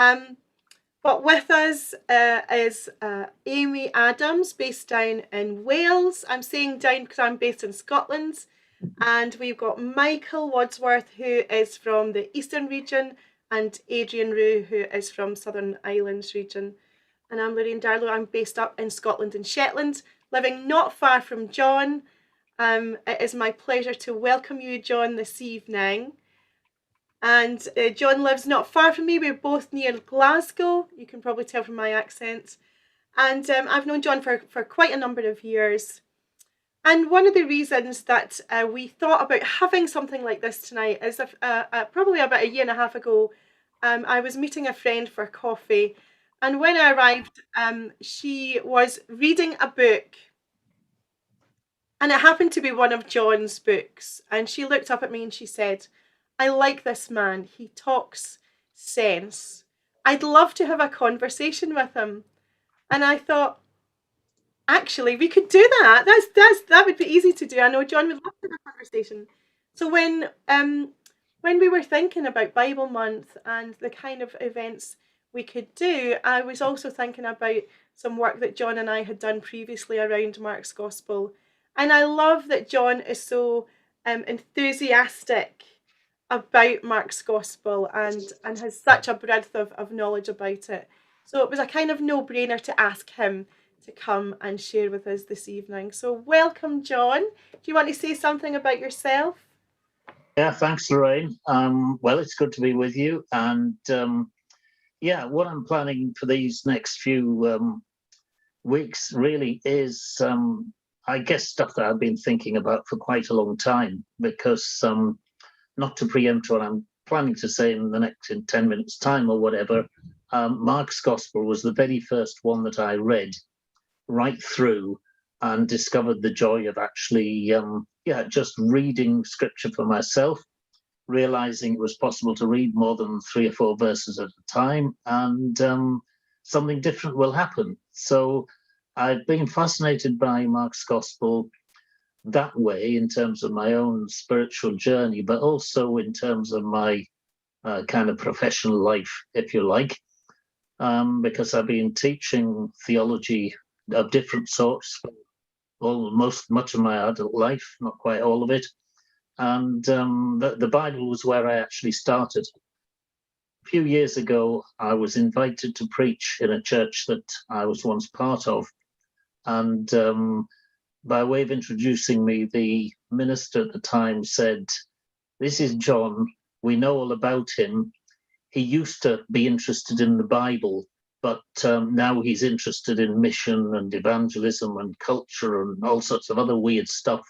Um, but with us is Amy Adams, based down in Wales. I'm saying down because I'm based in Scotland. And we've got Michael Wadsworth, who is from the Eastern region, and Adrian Rue, who is from Southern Islands region. And I'm Lorraine Darlow. I'm based up in Scotland and Shetland, living not far from John. It is my pleasure to welcome you, John, this evening. And John lives not far from me. We're both near Glasgow. You can probably tell from my accent. And I've known John for quite a number of years. And one of the reasons that we thought about having something like this tonight is probably about a year and a half ago, I was meeting a friend for coffee. And when I arrived, she was reading a book. And it happened to be one of John's books. And she looked up at me and she said, I like this man. He talks sense. I'd love to have a conversation with him. And I thought, actually, we could do that. That would be easy to do. I know John would love to have a conversation. So when we were thinking about Bible Month and the kind of events we could do, I was also thinking about some work that John and I had done previously around Mark's Gospel. And I love that John is so enthusiastic about Mark's Gospel and has such a breadth of knowledge about it. So it was a kind of no-brainer to ask him to come and share with us this evening. So welcome, John. Do you want to say something about yourself? Yeah, thanks, Lorraine. Well, it's good to be with you. And yeah, what I'm planning for these next few weeks really is, I guess, stuff that I've been thinking about for quite a long time, because not to preempt what I'm planning to say in 10 minutes' time or whatever, Mark's Gospel was the very first one that I read right through and discovered the joy of actually, just reading scripture for myself, realizing it was possible to read more than 3 or 4 verses at a time, and something different will happen. So I've been fascinated by Mark's Gospel that way in terms of my own spiritual journey, but also in terms of my kind of professional life, if you like, because I've been teaching theology of different sorts much of my adult life, not quite all of it. And the Bible was where I actually started. A few years ago, I was invited to preach in a church that I was once part of. And by way of introducing me, the minister at the time said, "This is John. We know all about him. He used to be interested in the Bible, but now he's interested in mission and evangelism and culture and all sorts of other weird stuff."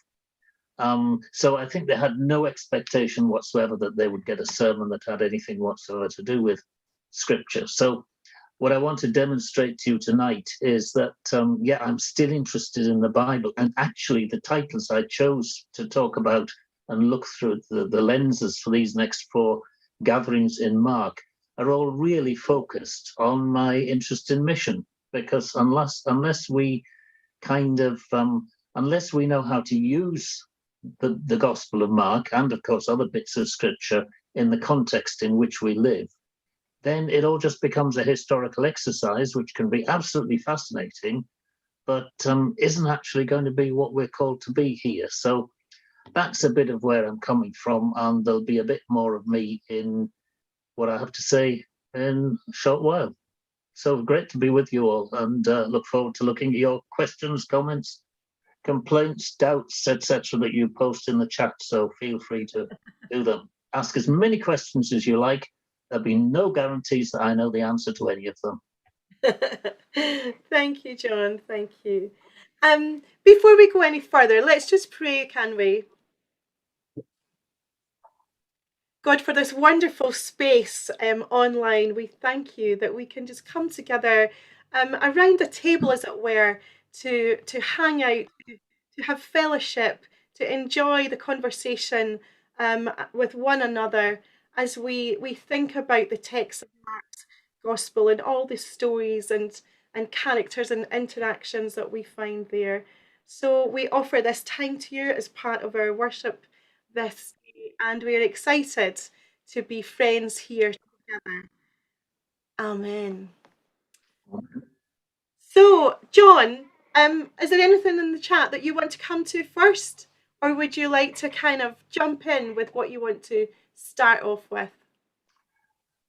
So I think they had no expectation whatsoever that they would get a sermon that had anything whatsoever to do with scripture. So what I want to demonstrate to you tonight is that, I'm still interested in the Bible. And actually, the titles I chose to talk about and look through the lenses for these next 4 gatherings in Mark are all really focused on my interest in mission. Because unless we know how to use the Gospel of Mark, and of course other bits of scripture, in the context in which we live, then it all just becomes a historical exercise, which can be absolutely fascinating, but isn't actually going to be what we're called to be here. So that's a bit of where I'm coming from, and there'll be a bit more of me in what I have to say in a short while. So great to be with you all, and look forward to looking at your questions, comments, complaints, doubts, etc. that you post in the chat. So feel free to do them. Ask as many questions as you like. There'll be no guarantees that I know the answer to any of them. Thank you, John. Thank you. Before we go any further, let's just pray, can we? God, for this wonderful space online, we thank you that we can just come together around a table, as it were, to hang out, to have fellowship, to enjoy the conversation with one another as we think about the text of Mark's Gospel and all the stories and characters and interactions that we find there. So we offer this time to you as part of our worship this day, and we're excited to be friends here together. Amen. So, John, is there anything in the chat that you want to come to first? Or would you like to kind of jump in with what you want to start off with?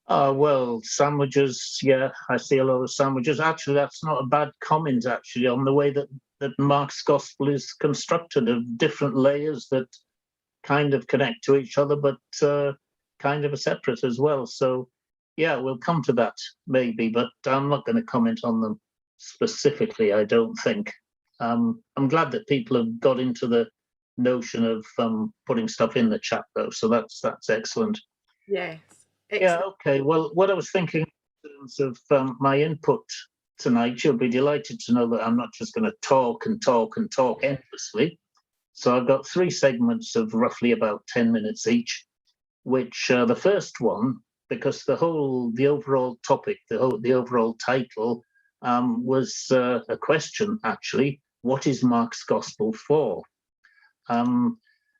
Well, sandwiches, yeah, I see a lot of sandwiches. Actually, that's not a bad comment, actually, on the way that Mark's gospel is constructed, of different layers that kind of connect to each other, but kind of are separate as well. So, yeah, we'll come to that maybe, but I'm not going to comment on them specifically, I don't think. I'm glad that people have got into the notion of putting stuff in the chat, though, so that's excellent. Yes. Yeah, Excellent. okay. Well, what I was thinking in terms of my input tonight, you'll be delighted to know that I'm not just going to talk and talk and talk endlessly. So I've got 3 segments of roughly about 10 minutes each, which the first one, because the overall topic, the overall title was a question, actually. What is Mark's gospel for?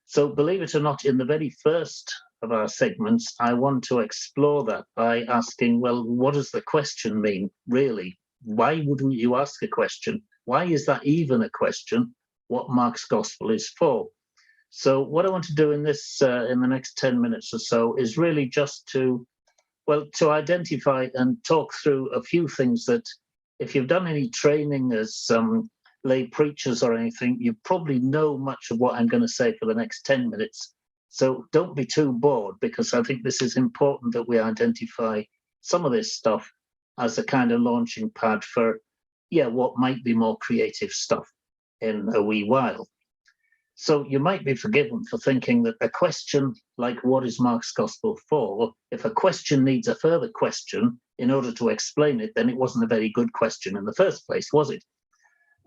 So believe it or not, in the very first of our segments, I want to explore that by asking, well, what does the question mean, really? Why wouldn't you ask a question? Why is that even a question, what Mark's gospel is for? So what I want to do in the next 10 minutes or so is really just to identify and talk through a few things that, if you've done any training as lay preachers or anything, you probably know much of what I'm going to say for the next 10 minutes. So don't be too bored, because I think this is important that we identify some of this stuff as a kind of launching pad for, what might be more creative stuff in a wee while. So you might be forgiven for thinking that a question like what is Mark's gospel for, if a question needs a further question in order to explain it, then it wasn't a very good question in the first place, was it?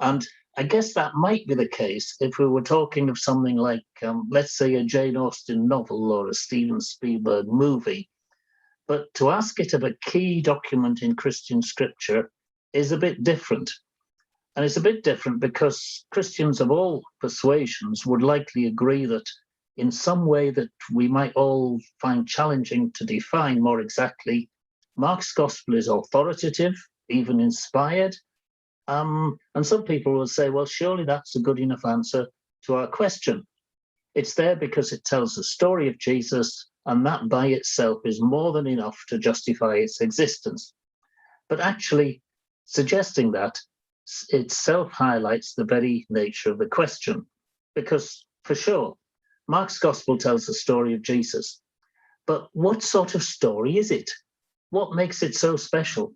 And I guess that might be the case if we were talking of something like, let's say, a Jane Austen novel or a Steven Spielberg movie. But to ask it of a key document in Christian scripture is a bit different. And it's a bit different because Christians of all persuasions would likely agree that in some way that we might all find challenging to define more exactly, Mark's gospel is authoritative, even inspired. And some people will say, well, surely that's a good enough answer to our question. It's there because it tells the story of Jesus, and that by itself is more than enough to justify its existence. But actually, suggesting that itself highlights the very nature of the question, because for sure, Mark's gospel tells the story of Jesus. But what sort of story is it? What makes it so special?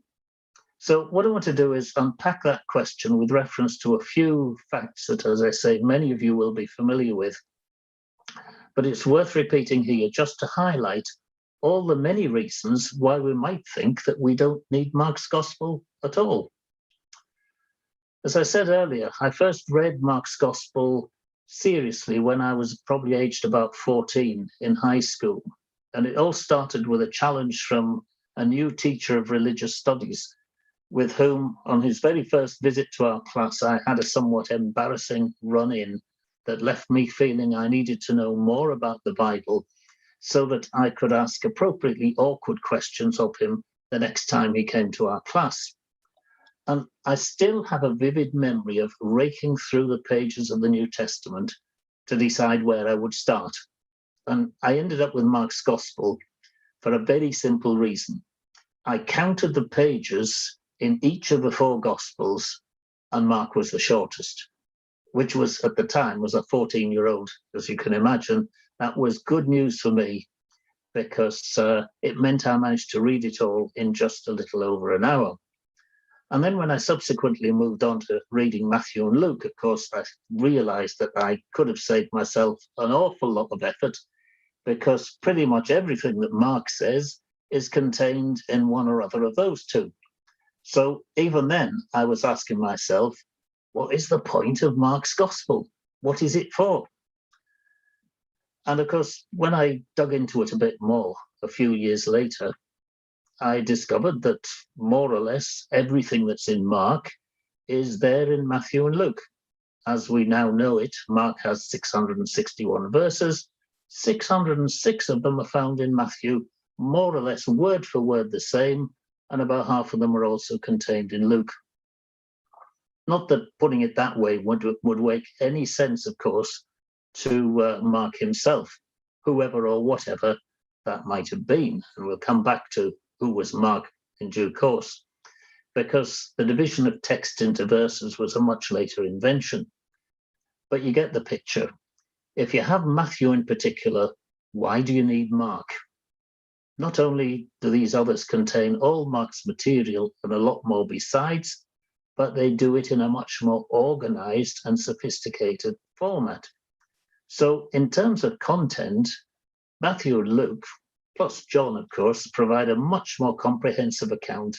So what I want to do is unpack that question with reference to a few facts that, as I say, many of you will be familiar with. But it's worth repeating here just to highlight all the many reasons why we might think that we don't need Mark's gospel at all. As I said earlier, I first read Mark's gospel seriously when I was probably aged about 14 in high school. And it all started with a challenge from a new teacher of religious studies, with whom, on his very first visit to our class, I had a somewhat embarrassing run-in that left me feeling I needed to know more about the Bible so that I could ask appropriately awkward questions of him the next time he came to our class. And I still have a vivid memory of raking through the pages of the New Testament to decide where I would start. And I ended up with Mark's Gospel for a very simple reason. I counted the pages in each of the 4 Gospels, and Mark was the shortest, which was, at the time, was a 14-year-old. As you can imagine, that was good news for me, because it meant I managed to read it all in just a little over an hour. And then when I subsequently moved on to reading Matthew and Luke, of course, I realized that I could have saved myself an awful lot of effort, because pretty much everything that Mark says is contained in one or other of those 2. So even then, I was asking myself, what is the point of Mark's gospel? What is it for? And of course, when I dug into it a bit more a few years later, I discovered that more or less everything that's in Mark is there in Matthew and Luke. As we now know it, Mark has 661 verses. 606 of them are found in Matthew, more or less word for word the same, and about half of them are also contained in Luke. Not that putting it that way would make any sense, of course, to Mark himself, whoever or whatever that might have been. And we'll come back to who was Mark in due course, because the division of text into verses was a much later invention. But you get the picture. If you have Matthew in particular, why do you need Mark? Not only do these others contain all Mark's material and a lot more besides, but they do it in a much more organized and sophisticated format. So in terms of content, Matthew and Luke, plus John, of course, provide a much more comprehensive account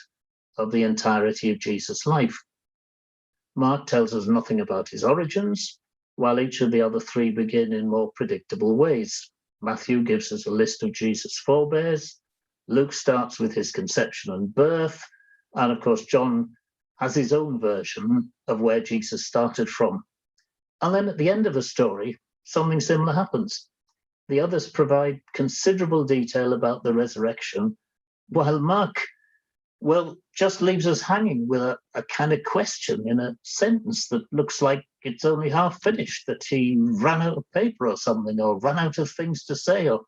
of the entirety of Jesus' life. Mark tells us nothing about his origins, while each of the other three begin in more predictable ways. Matthew gives us a list of Jesus' forebears, Luke starts with his conception and birth, and of course John has his own version of where Jesus started from. And then at the end of the story, something similar happens. The others provide considerable detail about the resurrection, while Mark, well, just leaves us hanging with a kind of question in a sentence that looks like it's only half finished, that he ran out of paper or something, or ran out of things to say, or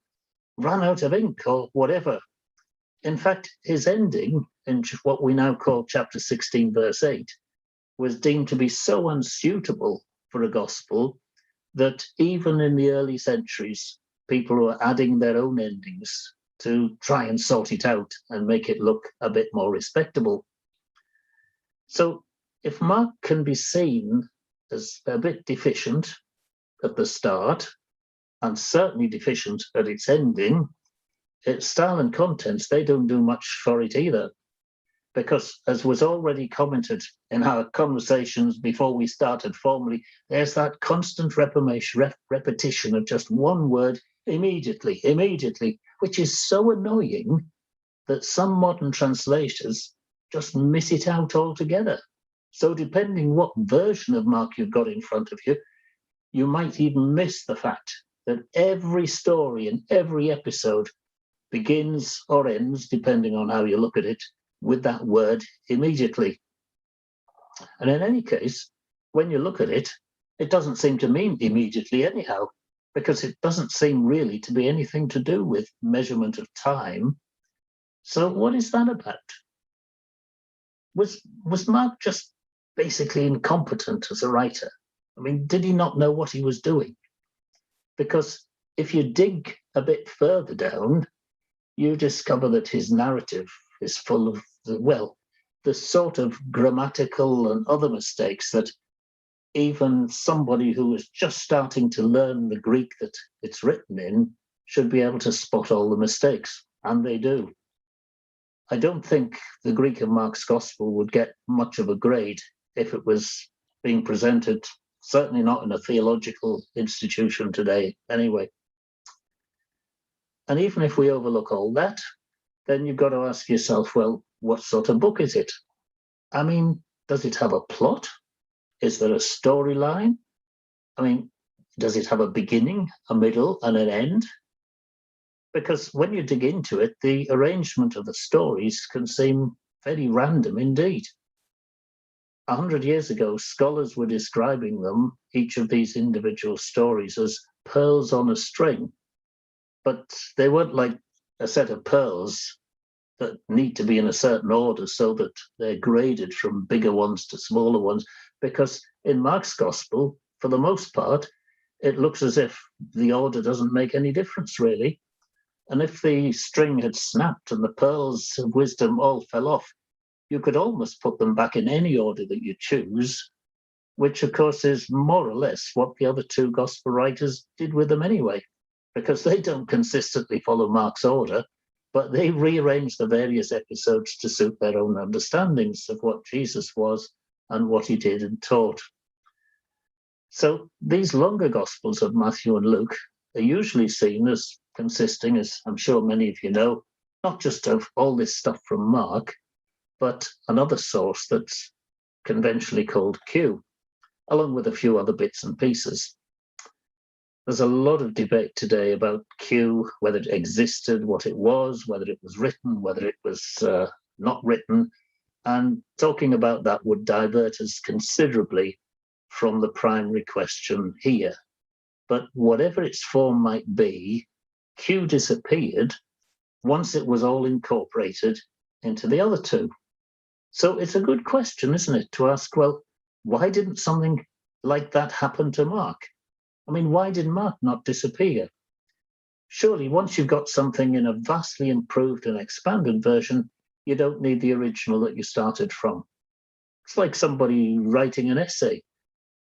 ran out of ink, or whatever. In fact, his ending, in what we now call chapter 16, verse 8, was deemed to be so unsuitable for a gospel that even in the early centuries, people were adding their own endings to try and sort it out and make it look a bit more respectable. So if Mark can be seen as a bit deficient at the start, and certainly deficient at its ending, its style and contents, they don't do much for it either. Because as was already commented in our conversations before we started formally, there's that constant repetition of just one word, immediately, which is so annoying that some modern translators just miss it out altogether. So depending what version of Mark you've got in front of you, you might even miss the fact that every story and every episode begins or ends, depending on how you look at it, with that word immediately. And in any case, when you look at it, it doesn't seem to mean immediately anyhow, because it doesn't seem really to be anything to do with measurement of time. So what is that about? Was Mark just basically incompetent as a writer? I mean, did he not know what he was doing? Because if you dig a bit further down, you discover that his narrative is full of, the sort of grammatical and other mistakes that even somebody who is just starting to learn the Greek that it's written in should be able to spot all the mistakes, and they do. I don't think the Greek of Mark's Gospel would get much of a grade if it was being presented, certainly not in a theological institution today anyway. And even if we overlook all that, then you've got to ask yourself, well, what sort of book is it? I mean, does it have a plot? Is there a storyline? I mean, does it have a beginning, a middle, and an end? Because when you dig into it, the arrangement of the stories can seem very random indeed. 100 years ago, scholars were describing them, each of these individual stories, as pearls on a string. But they weren't like a set of pearls that need to be in a certain order so that they're graded from bigger ones to smaller ones, because in Mark's Gospel, for the most part, it looks as if the order doesn't make any difference, really. And if the string had snapped and the pearls of wisdom all fell off, you could almost put them back in any order that you choose, which, of course, is more or less what the other two Gospel writers did with them anyway, because they don't consistently follow Mark's order, but they rearrange the various episodes to suit their own understandings of what Jesus was and what he did and taught. So these longer Gospels of Matthew and Luke are usually seen as consisting, as I'm sure many of you know, not just of all this stuff from Mark, but another source that's conventionally called Q, along with a few other bits and pieces. There's a lot of debate today about Q, whether it existed, what it was, whether it was written, whether it was not written. And talking about that would divert us considerably from the primary question here. But whatever its form might be, Q disappeared once it was all incorporated into the other two. So it's a good question, isn't it, to ask, well, why didn't something like that happen to Mark? I mean, why did Mark not disappear? Surely once you've got something in a vastly improved and expanded version, you don't need the original that you started from. It's like somebody writing an essay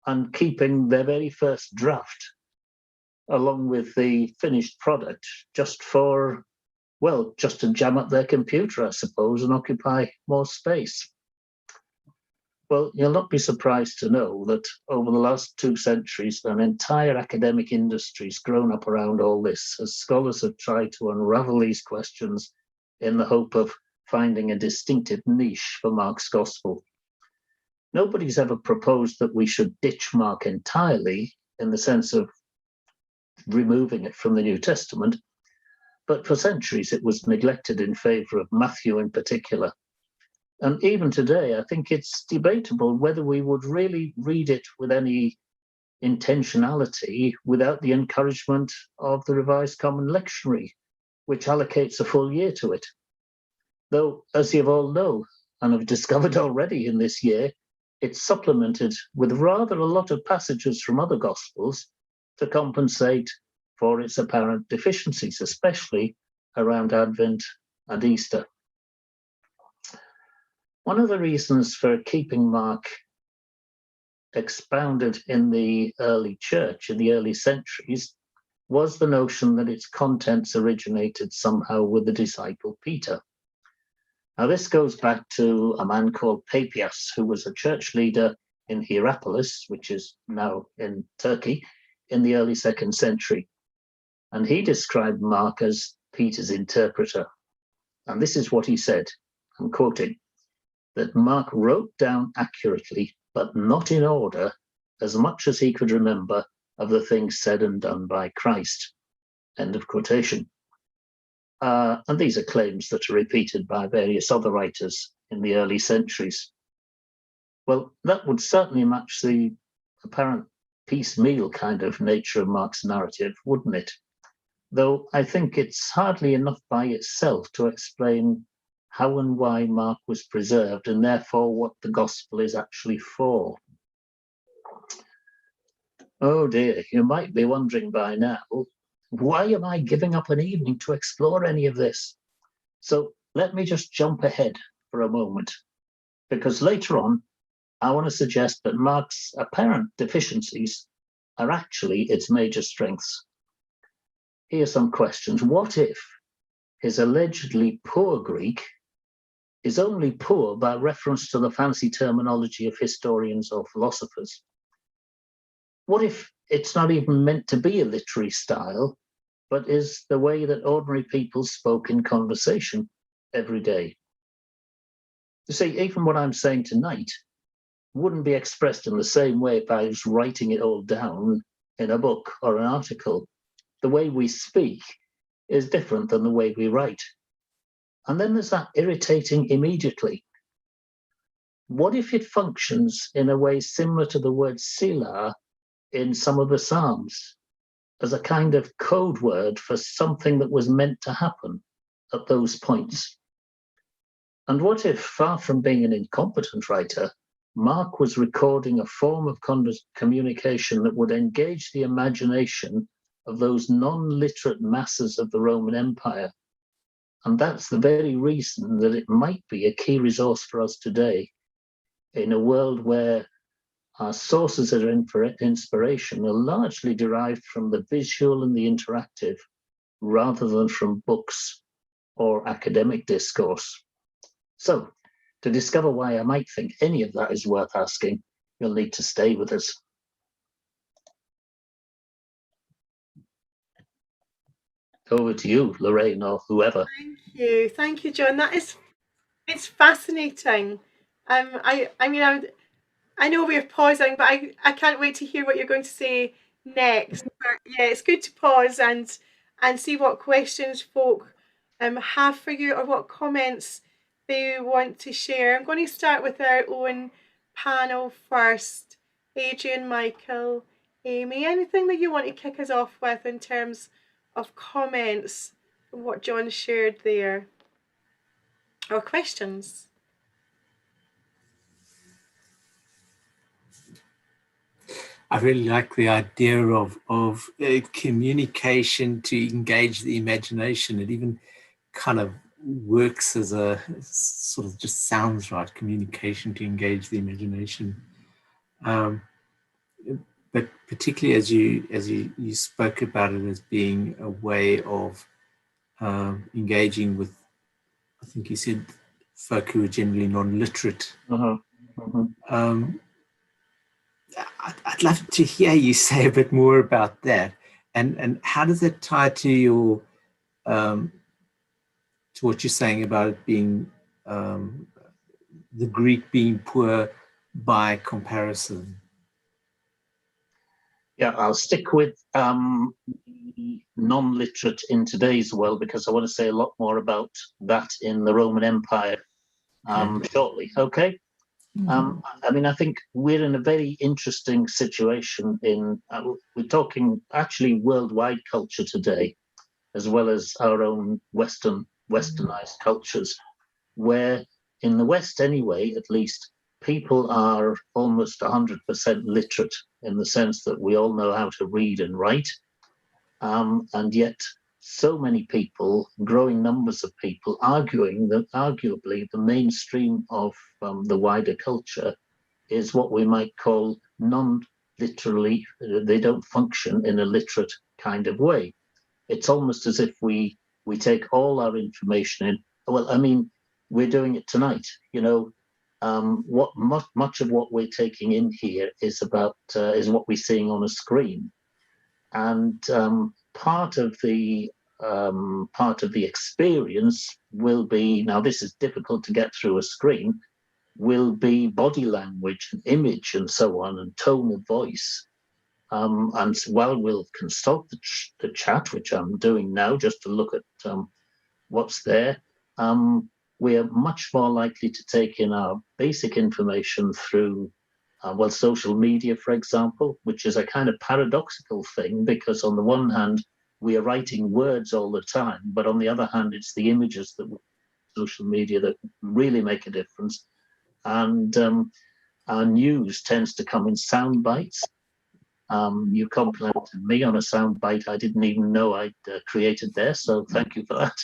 and keeping their very first draft along with the finished product just for, well, just to jam up their computer, I suppose, and occupy more space. Well, you'll not be surprised to know that over the last 2 centuries, an entire academic industry's grown up around all this as scholars have tried to unravel these questions in the hope of finding a distinctive niche for Mark's gospel. Nobody's ever proposed that we should ditch Mark entirely in the sense of removing it from the New Testament, but for centuries it was neglected in favor of Matthew in particular. And even today, I think it's debatable whether we would really read it with any intentionality without the encouragement of the Revised Common Lectionary, which allocates a full year to it. Though, as you all know, and have discovered already in this year, it's supplemented with rather a lot of passages from other Gospels to compensate for its apparent deficiencies, especially around Advent and Easter. One of the reasons for keeping Mark expounded in the early church, in the early centuries, was the notion that its contents originated somehow with the disciple Peter. Now, this goes back to a man called Papias, who was a church leader in Hierapolis, which is now in Turkey, in the early 2nd century. And he described Mark as Peter's interpreter. And this is what he said, I'm quoting, that Mark wrote down accurately, but not in order, as much as he could remember of the things said and done by Christ. End of quotation. And these are claims that are repeated by various other writers in the early centuries. Well, that would certainly match the apparent piecemeal kind of nature of Mark's narrative, wouldn't it? Though I think it's hardly enough by itself to explain how and why Mark was preserved, and therefore what the gospel is actually for. Oh dear, you might be wondering by now, why am I giving up an evening to explore any of this? So let me just jump ahead for a moment, because later on, I want to suggest that Mark's apparent deficiencies are actually its major strengths. Here are some questions. What if his allegedly poor Greek is only poor by reference to the fancy terminology of historians or philosophers? What if it's not even meant to be a literary style, but is the way that ordinary people spoke in conversation every day? You see, even what I'm saying tonight wouldn't be expressed in the same way if I was writing it all down in a book or an article. The way we speak is different than the way we write. And then there's that irritating immediately. What if it functions in a way similar to the word Selah in some of the Psalms, as a kind of code word for something that was meant to happen at those points? And what if, far from being an incompetent writer, Mark was recording a form of communication that would engage the imagination of those non-literate masses of the Roman Empire? And that's the very reason that it might be a key resource for us today in a world where our sources of inspiration are largely derived from the visual and the interactive, rather than from books or academic discourse. So, to discover why I might think any of that is worth asking, you'll need to stay with us. Over to you, Lorraine, or whoever. Thank you, John. It's fascinating. I know we're pausing, but I can't wait to hear what you're going to say next. But yeah, it's good to pause and see what questions folk have for you, or what comments they want to share. I'm going to start with our own panel first. Adrian, Michael, Amy, anything that you want to kick us off with in terms of comments from what John shared there, or questions? I really like the idea of communication to engage the imagination. It even kind of works as a sort of, just sounds right, communication to engage the imagination. But particularly as you spoke about it as being a way of engaging with, I think you said, folk who are generally non-literate. I'd love to hear you say a bit more about that, and how does that tie to your to what you're saying about it being the Greek being poor by comparison? Yeah, I'll stick with non-literate in today's world, because I want to say a lot more about that in the Roman Empire shortly. Okay. I mean, I think we're in a very interesting situation we're talking actually worldwide culture today, as well as our own westernized cultures, where in the West anyway, at least, people are almost 100% literate, in the sense that we all know how to read and write. And yet so many people, growing numbers of people, arguing that arguably the mainstream of the wider culture is what we might call non-literally, they don't function in a literate kind of way. It's almost as if we take all our information in. Well, I mean, we're doing it tonight. Much of what we're taking in here is what we're seeing on a screen, and part of the experience will be, now this is difficult to get through a screen, will be body language and image and so on, and tone of voice. And while we'll consult the chat, which I'm doing now just to look at what's there, we are much more likely to take in our basic information through, social media, for example, which is a kind of paradoxical thing, because on the one hand, we are writing words all the time, but on the other hand, it's the images that social media that really make a difference. And our news tends to come in sound bites. You complimented me on a sound bite I didn't even know I'd created there, so thank you for that.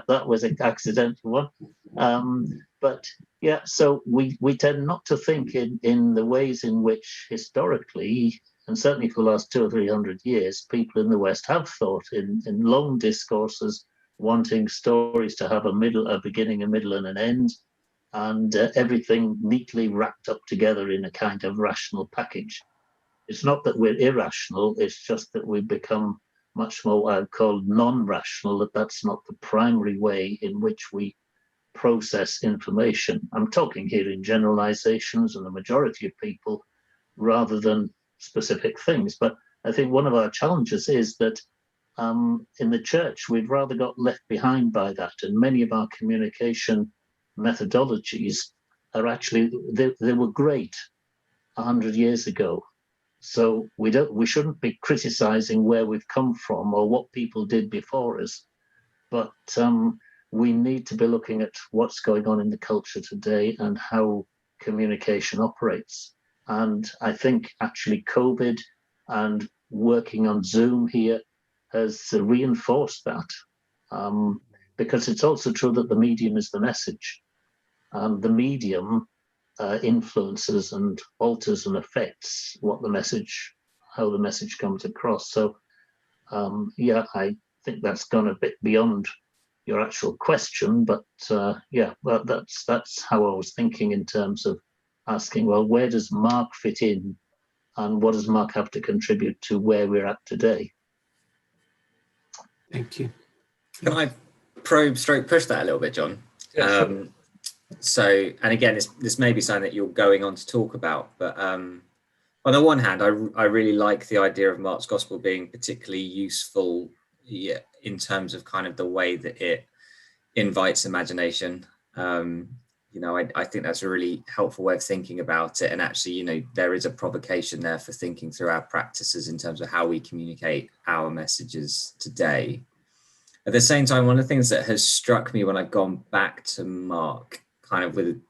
that was an accidental one. But yeah, so we tend not to think in the ways in which historically, and certainly for the last 200 or 300 years, people in the West have thought in long discourses, wanting stories to have a beginning, a middle, and an end, and everything neatly wrapped up together in a kind of rational package. It's not that we're irrational, it's just that we've become much more what I've called non-rational, that's not the primary way in which we process information. I'm talking here in generalizations and the majority of people rather than specific things. But I think one of our challenges is that in the church, we've rather got left behind by that. And many of our communication methodologies are actually, they were great 100 years ago. So we shouldn't be criticizing where we've come from or what people did before us, but we need to be looking at what's going on in the culture today and how communication operates. And I think actually COVID and working on Zoom here has reinforced that, because it's also true that the medium is the message. The medium influences and alters and affects how the message comes across. So yeah, I think that's gone a bit beyond your actual question, but yeah, well, that's how I was thinking in terms of asking, well, where does Mark fit in, and what does Mark have to contribute to where we're at today? Thank you. Can I probe stroke push that a little bit, John? Yeah, sure. So, and again, this may be something that you're going on to talk about, but on the one hand, I really like the idea of Mark's Gospel being particularly useful in terms of kind of the way that it invites imagination. You know, I think that's a really helpful way of thinking about it. And actually, you know, there is a provocation there for thinking through our practices in terms of how we communicate our messages today. At the same time, one of the things that has struck me when I've gone back to Mark, kind of with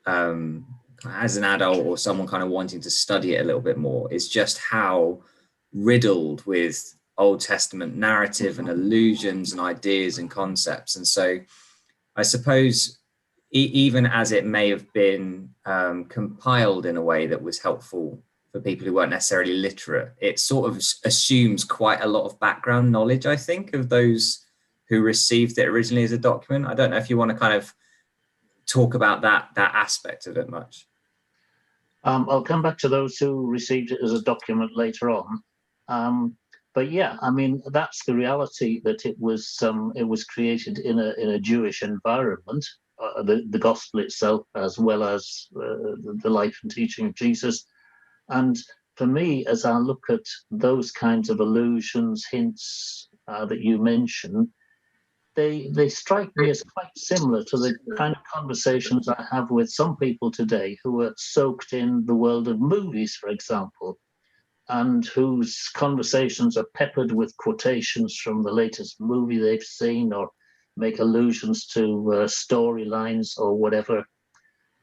as an adult or someone kind of wanting to study it a little bit more, is just how riddled with Old Testament narrative and allusions and ideas and concepts. And so I suppose even as it may have been compiled in a way that was helpful for people who weren't necessarily literate, it sort of assumes quite a lot of background knowledge, I think, of those who received it originally as a document. I don't know if you want to kind of talk about that aspect of it much. I'll come back to those who received it as a document later on. But yeah, I mean, that's the reality, that it was created in a Jewish environment, the gospel itself, as well as the life and teaching of Jesus. And for me, as I look at those kinds of allusions, hints that you mention, they strike me as quite similar to the kind of conversations I have with some people today who are soaked in the world of movies, for example, and whose conversations are peppered with quotations from the latest movie they've seen, or make allusions to storylines or whatever.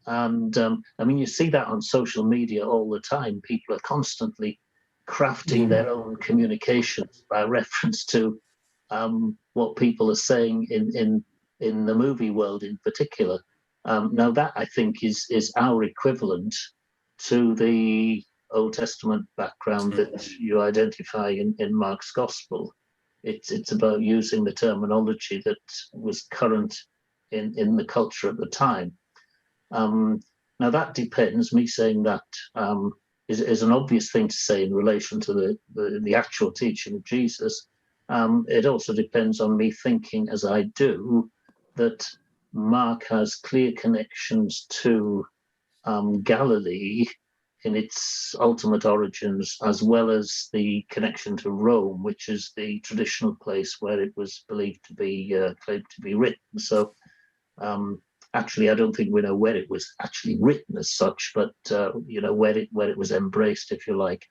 And I mean, you see that on social media all the time. People are constantly crafting their own communications by reference to what people are saying in the movie world in particular. Now that, I think, is our equivalent to the Old Testament background that you identify in Mark's Gospel. It's about using the terminology that was current in the culture at the time. Now that depends. Me saying that is an obvious thing to say in relation to the actual teaching of Jesus. It also depends on me thinking, as I do, that Mark has clear connections to Galilee in its ultimate origins, as well as the connection to Rome, which is the traditional place where it was believed to be claimed to be written. So actually, I don't think we know where it was actually written as such, but you know, where it was embraced, if you like.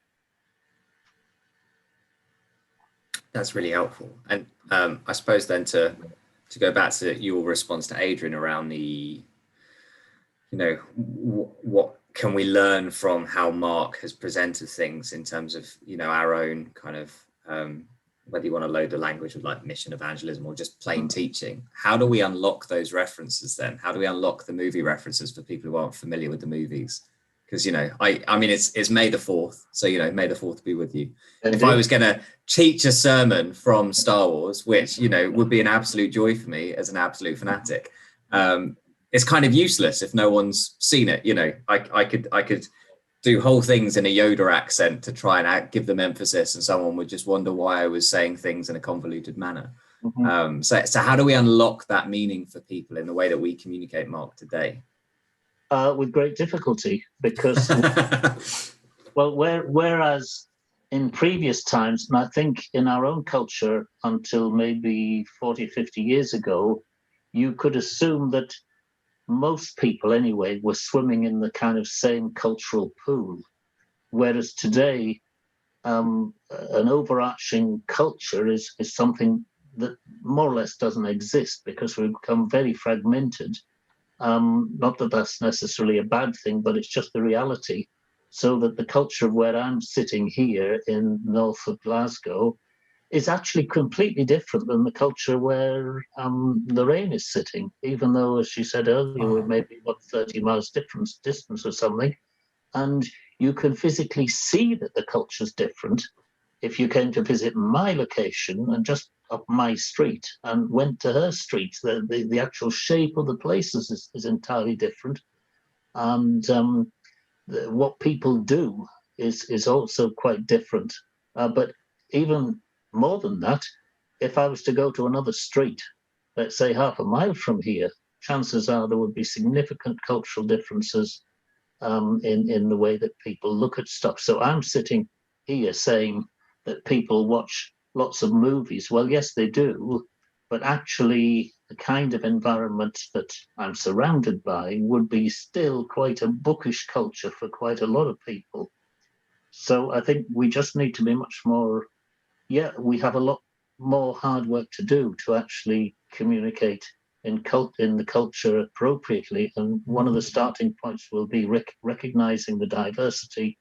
That's really helpful. And I suppose then to go back to your response to Adrian around the, you know, what can we learn from how Mark has presented things in terms of, you know, our own kind of, whether you want to load the language of like mission evangelism or just plain teaching, how do we unlock those references then? How do we unlock the movie references for people who aren't familiar with the movies? Because, you know, I mean, it's May the 4th. So, you know, May the 4th be with you. Indeed. If I was going to teach a sermon from Star Wars, which, you know, would be an absolute joy for me as an absolute fanatic, it's kind of useless if no one's seen it. You know, I could do whole things in a Yoda accent to try and give them emphasis, and someone would just wonder why I was saying things in a convoluted manner. Mm-hmm. So how do we unlock that meaning for people in the way that we communicate Mark today? With great difficulty, because well, whereas in previous times, and I think in our own culture until maybe 40, 50 years ago, you could assume that most people anyway were swimming in the kind of same cultural pool, whereas today an overarching culture is something that more or less doesn't exist, because we've become very fragmented. Not that that's necessarily a bad thing, but it's just the reality. So that the culture of where I'm sitting here in north of Glasgow is actually completely different than the culture where Lorraine is sitting, even though, as she said earlier, we're maybe 30 miles distance or something. And you can physically see that the culture's different if you came to visit my location and just up my street and went to her street. The actual shape of the places is entirely different. And what people do is also quite different. But even more than that, if I was to go to another street, let's say half a mile from here, chances are there would be significant cultural differences in the way that people look at stuff. So I'm sitting here saying that people watch lots of movies. Well, yes, they do, but actually the kind of environment that I'm surrounded by would be still quite a bookish culture for quite a lot of people. So I think we just need to be much more, we have a lot more hard work to do to actually communicate in the culture appropriately. And one of the starting points will be recognizing the diversity,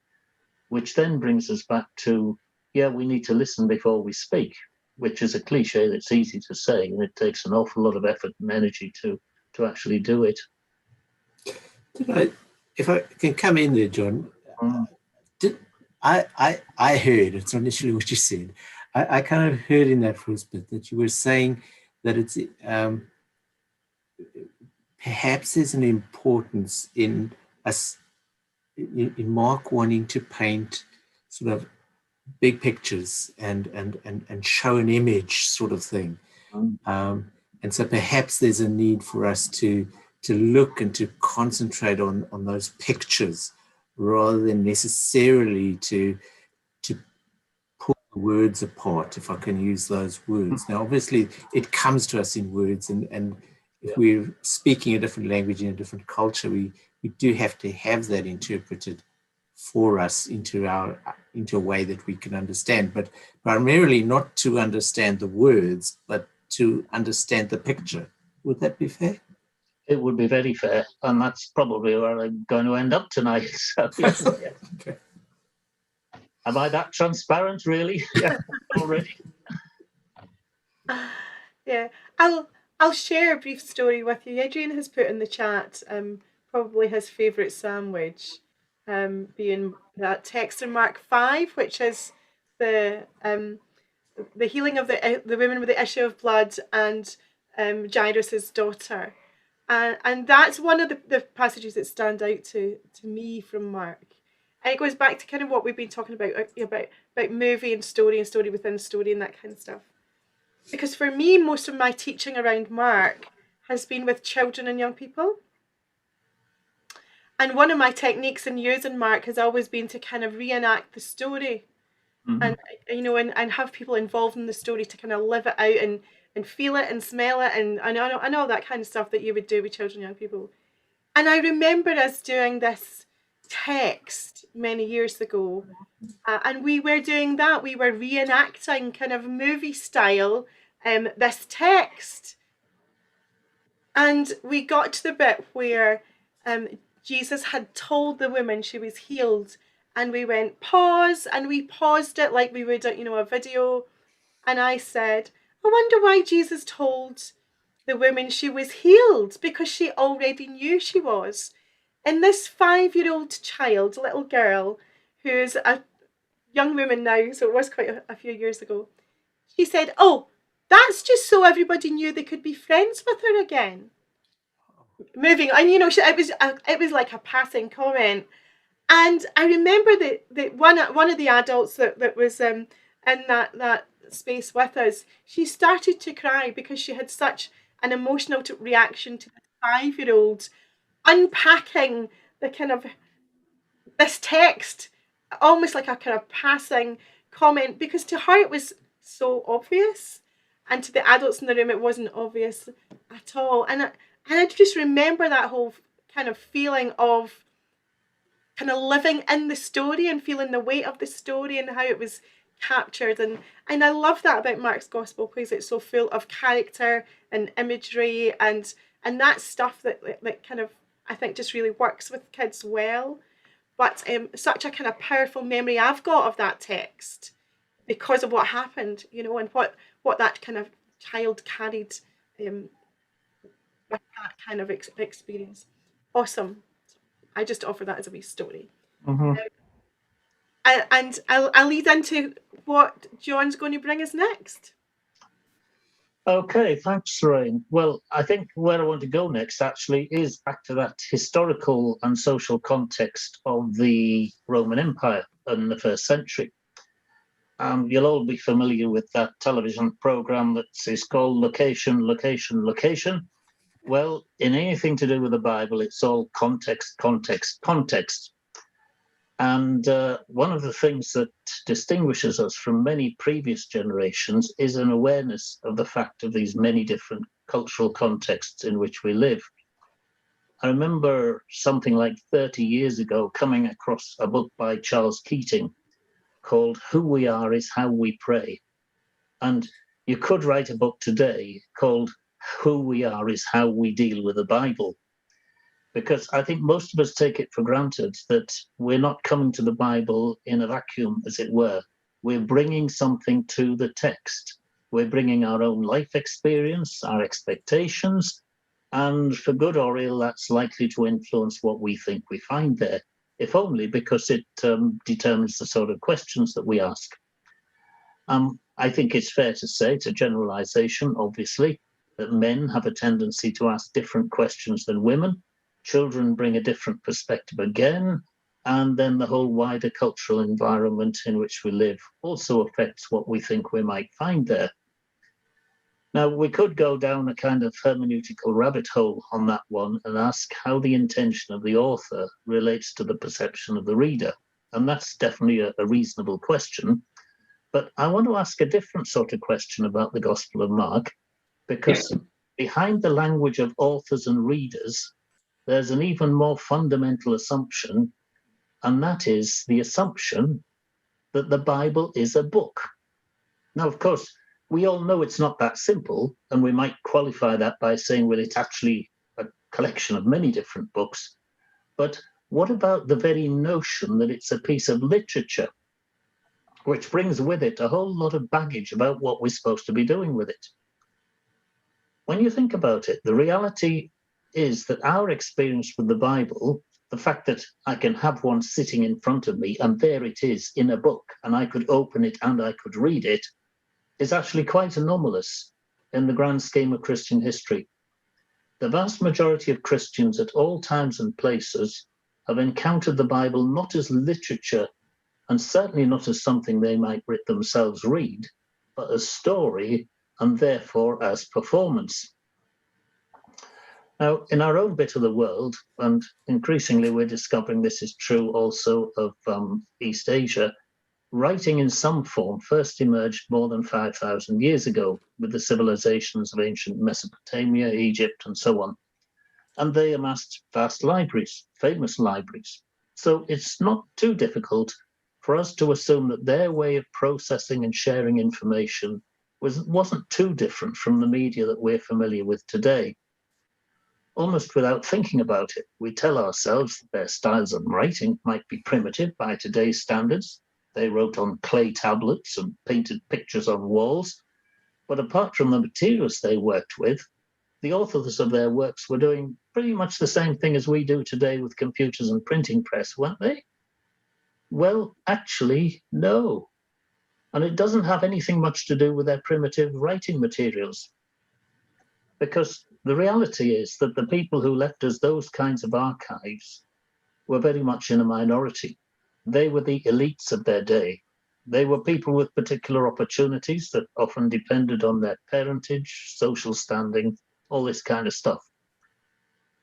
which then brings us back to, we need to listen before we speak, which is a cliche that's easy to say, and it takes an awful lot of effort and energy to actually do it. If I can come in there, John, I heard, it's not initially what you said, I kind of heard in that first bit that you were saying that it's perhaps there's an importance in us, in Mark wanting to paint sort of big pictures and show an image sort of thing. And so perhaps there's a need for us to look and to concentrate on those pictures rather than necessarily to pull the words apart, if I can use those words. Now, obviously, it comes to us in words, and if we're speaking a different language in a different culture, we do have to have that interpreted for us into a way that we can understand, but primarily not to understand the words, but to understand the picture. Would that be fair? It would be very fair, and that's probably where I'm going to end up tonight. So, yes. Okay. Am I that transparent, really? Yeah, already. Yeah, I'll share a brief story with you. Adrian has put in the chat probably his favourite sandwich, being that text in Mark 5, which is the healing of the woman with the issue of blood and Jairus's daughter. And that's one of the passages that stand out to me from Mark. And it goes back to kind of what we've been talking about movie and story within story and that kind of stuff. Because for me, most of my teaching around Mark has been with children and young people. And one of my techniques in using Mark has always been to kind of reenact the story. And have people involved in the story to kind of live it out and feel it and smell it and all that kind of stuff that you would do with children and young people. And I remember us doing this text many years ago, and we were doing that. We were reenacting kind of movie style this text, and we got to the bit where Jesus had told the woman she was healed. And we went, pause, and we paused it like we would, a video. And I said, I wonder why Jesus told the woman she was healed, because she already knew she was. And this 5-year-old child, little girl, who's a young woman now, so it was quite a few years ago, she said, oh, that's just so everybody knew they could be friends with her again. Moving on, it was like a passing comment. And I remember that one of the adults that was in that space with us, she started to cry because she had such an emotional reaction to the 5-year-old unpacking the kind of this text, almost like a kind of passing comment, because to her it was so obvious, and to the adults in the room it wasn't obvious at all. And I just remember that whole kind of feeling of kind of living in the story and feeling the weight of the story and how it was captured. And I love that about Mark's Gospel, because it's so full of character and imagery and that stuff that kind of, I think, just really works with kids well. But such a kind of powerful memory I've got of that text because of what happened, and what that kind of child carried with that kind of experience. Awesome. I just offer that as a wee story. Mm-hmm. And I'll lead into what John's going to bring us next. Okay, thanks, Lorraine. Well, I think where I want to go next actually is back to that historical and social context of the Roman Empire in the first century. You'll all be familiar with that television program that is called Location, Location, Location. Well, in anything to do with the Bible, it's all context, context, context. And one of the things that distinguishes us from many previous generations is an awareness of the fact of these many different cultural contexts in which we live. I remember something like 30 years ago coming across a book by Charles Keating called Who We Are is How We Pray. And you could write a book today called Who We Are is How We Deal with the Bible. Because I think most of us take it for granted that we're not coming to the Bible in a vacuum, as it were. We're bringing something to the text. We're bringing our own life experience, our expectations, and for good or ill, that's likely to influence what we think we find there, if only because it determines the sort of questions that we ask. I think it's fair to say, it's a generalization, obviously, that men have a tendency to ask different questions than women. Children bring a different perspective again, and then the whole wider cultural environment in which we live also affects what we think we might find there. Now, we could go down a kind of hermeneutical rabbit hole on that one and ask how the intention of the author relates to the perception of the reader. And that's definitely a reasonable question. But I want to ask a different sort of question about the Gospel of Mark, because behind the language of authors and readers, there's an even more fundamental assumption, and that is the assumption that the Bible is a book. Now, of course, we all know it's not that simple, and we might qualify that by saying, well, it's actually a collection of many different books. But what about the very notion that it's a piece of literature, which brings with it a whole lot of baggage about what we're supposed to be doing with it? When you think about it, the reality is that our experience with the Bible, the fact that I can have one sitting in front of me and there it is in a book and I could open it and I could read it, is actually quite anomalous in the grand scheme of Christian history. The vast majority of Christians at all times and places have encountered the Bible not as literature and certainly not as something they might themselves read, but as story and therefore as performance. Now, in our own bit of the world, and increasingly we're discovering this is true also of East Asia, writing in some form first emerged more than 5,000 years ago with the civilizations of ancient Mesopotamia, Egypt, and so on. And they amassed vast libraries, famous libraries. So it's not too difficult for us to assume that their way of processing and sharing information wasn't too different from the media that we're familiar with today. Almost without thinking about it, we tell ourselves that their styles of writing might be primitive by today's standards. They wrote on clay tablets and painted pictures on walls. But apart from the materials they worked with, the authors of their works were doing pretty much the same thing as we do today with computers and printing press, weren't they? Well, actually, no. And it doesn't have anything much to do with their primitive writing materials. Because the reality is that the people who left us those kinds of archives were very much in a minority. They were the elites of their day. They were people with particular opportunities that often depended on their parentage, social standing, all this kind of stuff.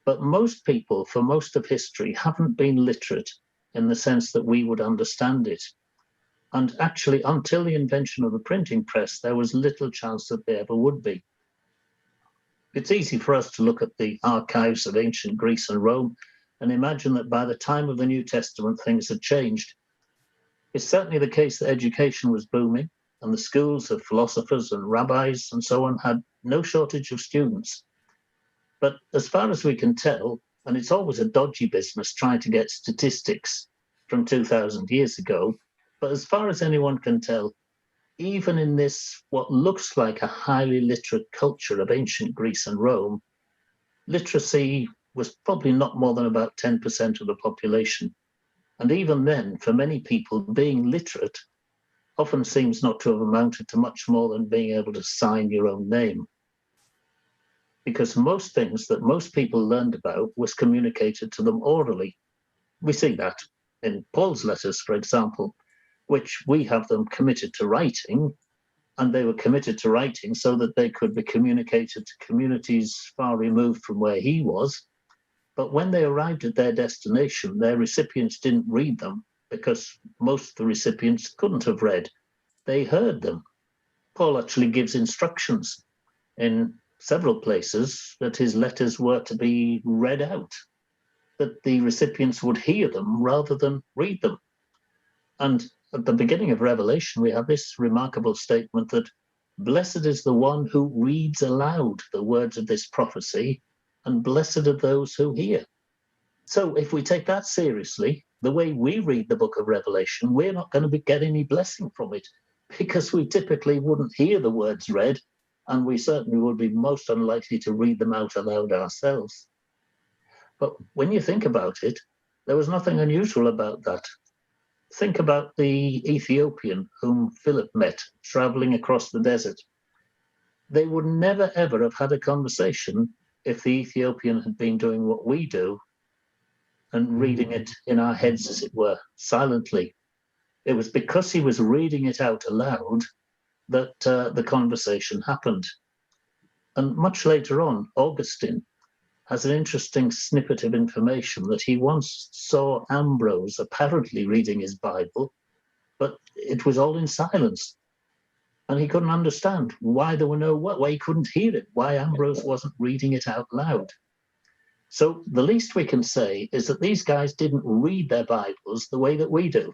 But most people, for most of history, haven't been literate in the sense that we would understand it. And actually, until the invention of the printing press, there was little chance that they ever would be. It's easy for us to look at the archives of ancient Greece and Rome and imagine that by the time of the New Testament, things had changed. It's certainly the case that education was booming, and the schools of philosophers and rabbis and so on had no shortage of students. But as far as we can tell, and it's always a dodgy business trying to get statistics from 2,000 years ago, but as far as anyone can tell, even in this, what looks like a highly literate culture of ancient Greece and Rome, literacy was probably not more than about 10% of the population. And even then, for many people, being literate often seems not to have amounted to much more than being able to sign your own name. Because most things that most people learned about was communicated to them orally. We see that in Paul's letters, for example, which we have them committed to writing, and they were committed to writing so that they could be communicated to communities far removed from where he was. But when they arrived at their destination, their recipients didn't read them. because most of the recipients couldn't have read. They heard them. Paul actually gives instructions in several places that his letters were to be read out, that the recipients would hear them rather than read them. And at the beginning of Revelation, we have this remarkable statement that blessed is the one who reads aloud the words of this prophecy, and blessed are those who hear. So if we take that seriously, the way we read the book of Revelation, we're not going to get any blessing from it, because we typically wouldn't hear the words read, and we certainly would be most unlikely to read them out aloud ourselves. But when you think about it, there was nothing unusual about that. Think about the Ethiopian whom Philip met traveling across the desert. They would never, ever have had a conversation if the Ethiopian had been doing what we do and reading it in our heads, as it were, silently. It was because he was reading it out aloud that the conversation happened. And much later on, Augustine has an interesting snippet of information that he once saw Ambrose apparently reading his Bible, but it was all in silence. And he couldn't understand why there were why he couldn't hear it, why Ambrose wasn't reading it out loud. So the least we can say is that these guys didn't read their Bibles the way that we do.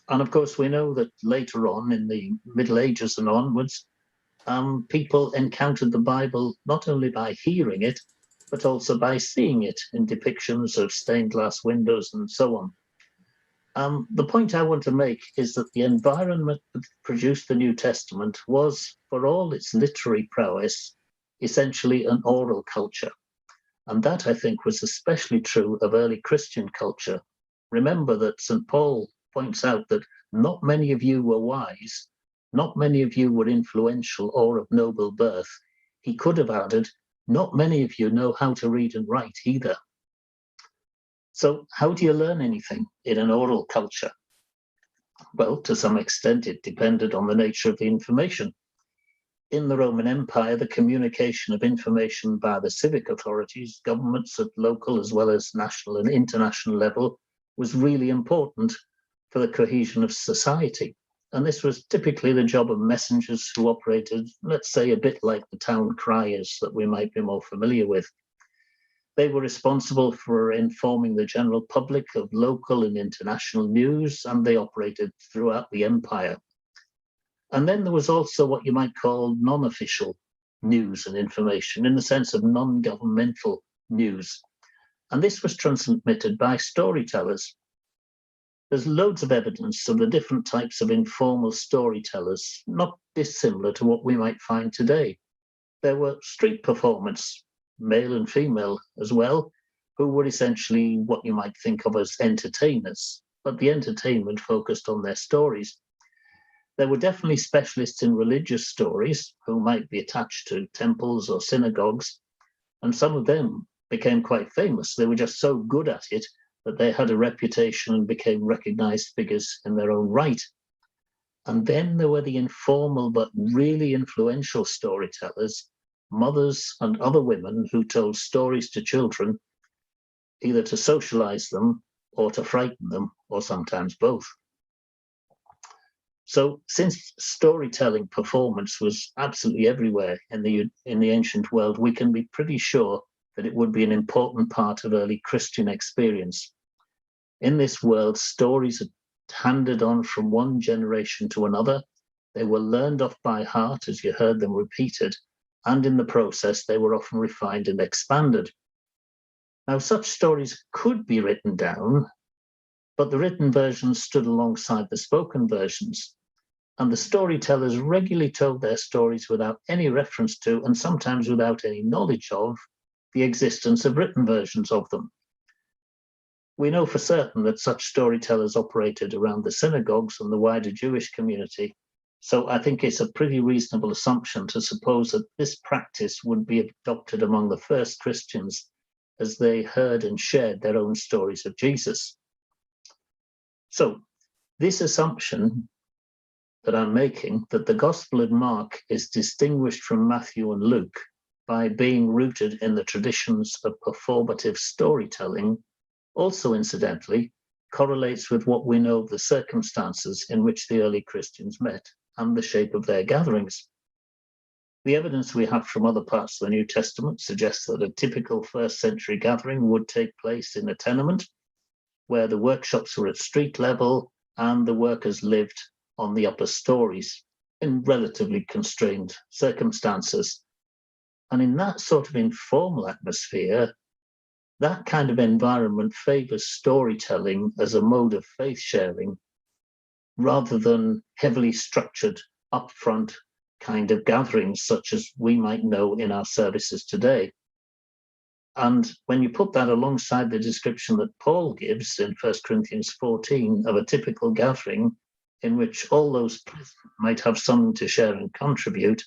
And of course, we know that later on in the Middle Ages and onwards, people encountered the Bible not only by hearing it, but also by seeing it in depictions of stained glass windows and so on. The point I want to make is that the environment that produced the New Testament was, for all its literary prowess, essentially an oral culture. And that, I think, was especially true of early Christian culture. Remember that St. Paul points out that not many of you were wise, not many of you were influential or of noble birth. He could have added, not many of you know how to read and write either. So how do you learn anything in an oral culture? Well, to some extent, it depended on the nature of the information. In the Roman Empire, the communication of information by the civic authorities, governments at local as well as national and international level, was really important for the cohesion of society. And this was typically the job of messengers who operated, let's say, a bit like the town criers that we might be more familiar with. They were responsible for informing the general public of local and international news, and they operated throughout the empire. And then there was also what you might call non-official news and information, in the sense of non-governmental news. And this was transmitted by storytellers. There's loads of evidence of the different types of informal storytellers, not dissimilar to what we might find today. There were street performers, male and female as well, who were essentially what you might think of as entertainers, but the entertainment focused on their stories. There were definitely specialists in religious stories who might be attached to temples or synagogues, and some of them became quite famous. They were just so good at it that they had a reputation and became recognized figures in their own right. And then there were the informal but really influential storytellers, mothers and other women who told stories to children, either to socialize them or to frighten them, or sometimes both. So since storytelling performance was absolutely everywhere in the ancient world, we can be pretty sure that it would be an important part of early Christian experience. In this world, stories are handed on from one generation to another. They were learned off by heart as you heard them repeated, and in the process, they were often refined and expanded. Now, such stories could be written down, but the written versions stood alongside the spoken versions, and the storytellers regularly told their stories without any reference to, and sometimes without any knowledge of, the existence of written versions of them. We know for certain that such storytellers operated around the synagogues and the wider Jewish community, so I think it's a pretty reasonable assumption to suppose that this practice would be adopted among the first Christians as they heard and shared their own stories of Jesus. So this assumption that I'm making, that the Gospel of Mark is distinguished from Matthew and Luke by being rooted in the traditions of performative storytelling, also incidentally correlates with what we know of the circumstances in which the early Christians met and the shape of their gatherings. The evidence we have from other parts of the New Testament suggests that a typical first century gathering would take place in a tenement where the workshops were at street level and the workers lived on the upper stories in relatively constrained circumstances. And in that sort of informal atmosphere, that kind of environment favors storytelling as a mode of faith sharing rather than heavily structured, upfront kind of gatherings such as we might know in our services today. And when you put that alongside the description that Paul gives in 1 Corinthians 14 of a typical gathering in which all those present might have something to share and contribute,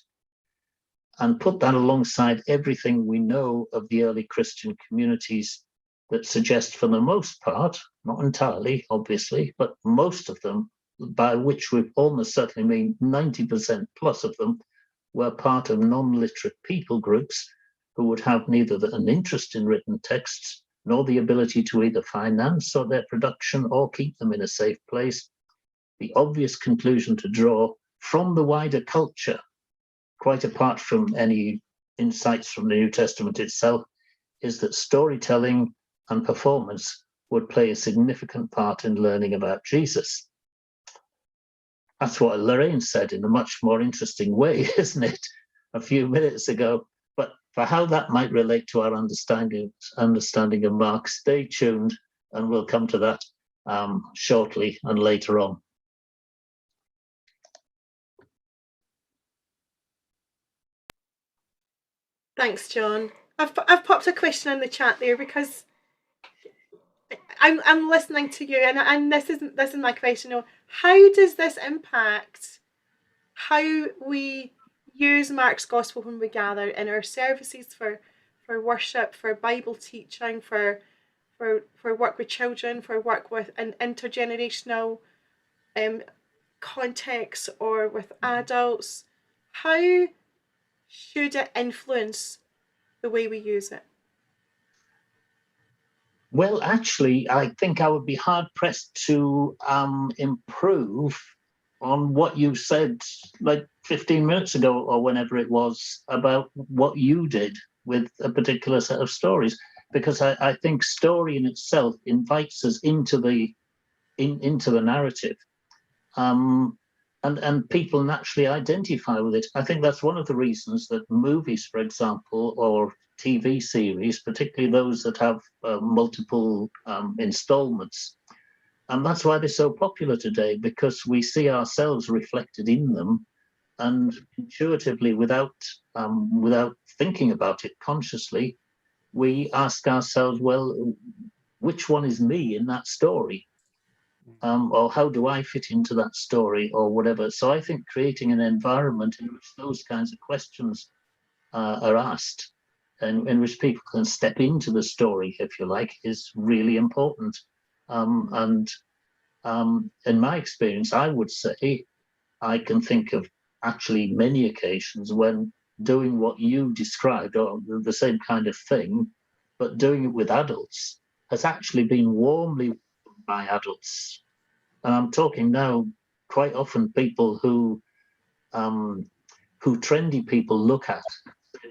and put that alongside everything we know of the early Christian communities that suggest for the most part, not entirely, obviously, but most of them, by which we almost certainly mean 90% plus of them, were part of non-literate people groups who would have neither an interest in written texts nor the ability to either finance or their production or keep them in a safe place. The obvious conclusion to draw from the wider culture, quite apart from any insights from the New Testament itself, is that storytelling and performance would play a significant part in learning about Jesus. That's what Lorraine said in a much more interesting way, isn't it, a few minutes ago? But for how that might relate to our understanding of Mark, stay tuned, and we'll come to that shortly and later on. Thanks, John. I've popped a question in the chat there because I'm listening to you, and this is my question. You know, how does this impact how we use Mark's Gospel when we gather in our services for worship, for Bible teaching, for work with children, for work with an intergenerational context, or with adults? How should it influence the way we use it? Well, actually, I think I would be hard-pressed to improve on what you said like 15 minutes ago or whenever it was about what you did with a particular set of stories, because I think story in itself invites us into the narrative. And people naturally identify with it. I think that's one of the reasons that movies, for example, or TV series, particularly those that have multiple installments, and that's why they're so popular today, because we see ourselves reflected in them, and intuitively, without thinking about it consciously, we ask ourselves, well, which one is me in that story? Or how do I fit into that story, or whatever. So I think creating an environment in which those kinds of questions are asked, and in which people can step into the story, if you like, is really important. And in my experience, I would say I can think of actually many occasions when doing what you described, or the same kind of thing, but doing it with adults, has actually been warmly welcomed by adults. And I'm talking now quite often people who trendy people look at,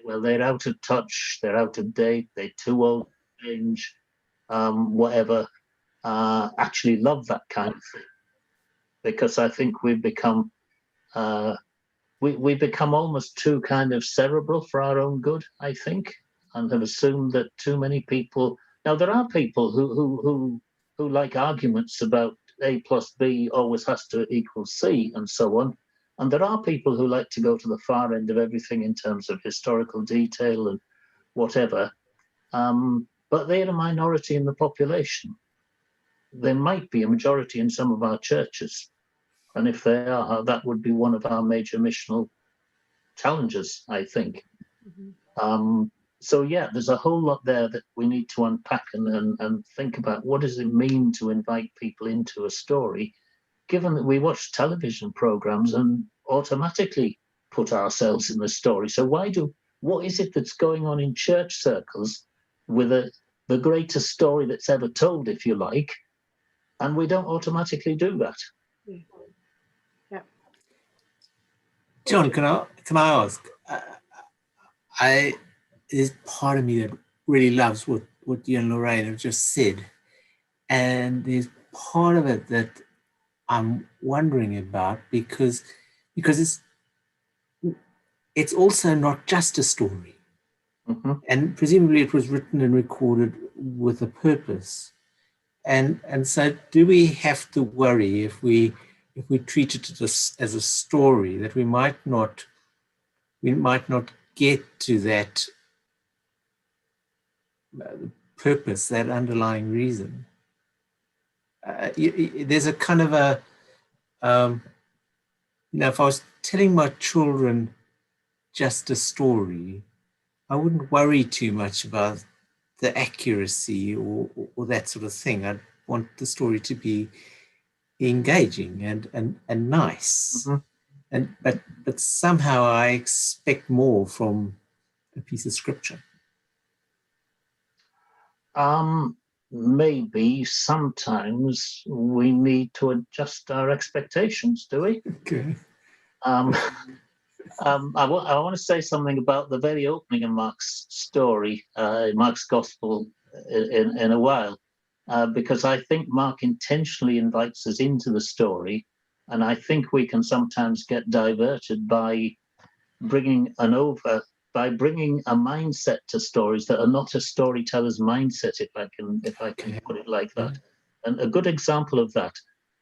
well, they're out of touch, they're out of date, they're too old to change, whatever, actually love that kind of thing. Because I think we've become we become almost too kind of cerebral for our own good, I think, and have assumed that too many people. Now there are people who like arguments about A plus B always has to equal C and so on. And there are people who like to go to the far end of everything in terms of historical detail and whatever. But they're a minority in the population. There might be a majority in some of our churches. And if they are, that would be one of our major missional challenges, I think. Mm-hmm. So yeah, there's a whole lot there that we need to unpack and think about. What does it mean to invite people into a story, given that we watch television programs and automatically put ourselves in the story? So what is it that's going on in church circles with the greatest story that's ever told, if you like, and we don't automatically do that. Yeah. John, can I ask? There's part of me that really loves what you and Lorraine have just said, and there's part of it that I'm wondering about because it's also not just a story, and presumably it was written and recorded with a purpose, and so do we have to worry if we treat it as a story that we might not get to that purpose, that underlying reason? There's a kind of a, if I was telling my children just a story, I wouldn't worry too much about the accuracy or that sort of thing. I'd want the story to be engaging and nice. But somehow I expect more from a piece of scripture. Maybe sometimes we need to adjust our expectations, do we? Okay. I want to say something about the very opening of Mark's story, Mark's gospel, in a while, because I think Mark intentionally invites us into the story, and I think we can sometimes get diverted by bringing a mindset to stories that are not a storyteller's mindset, if I can put it like that. And a good example of that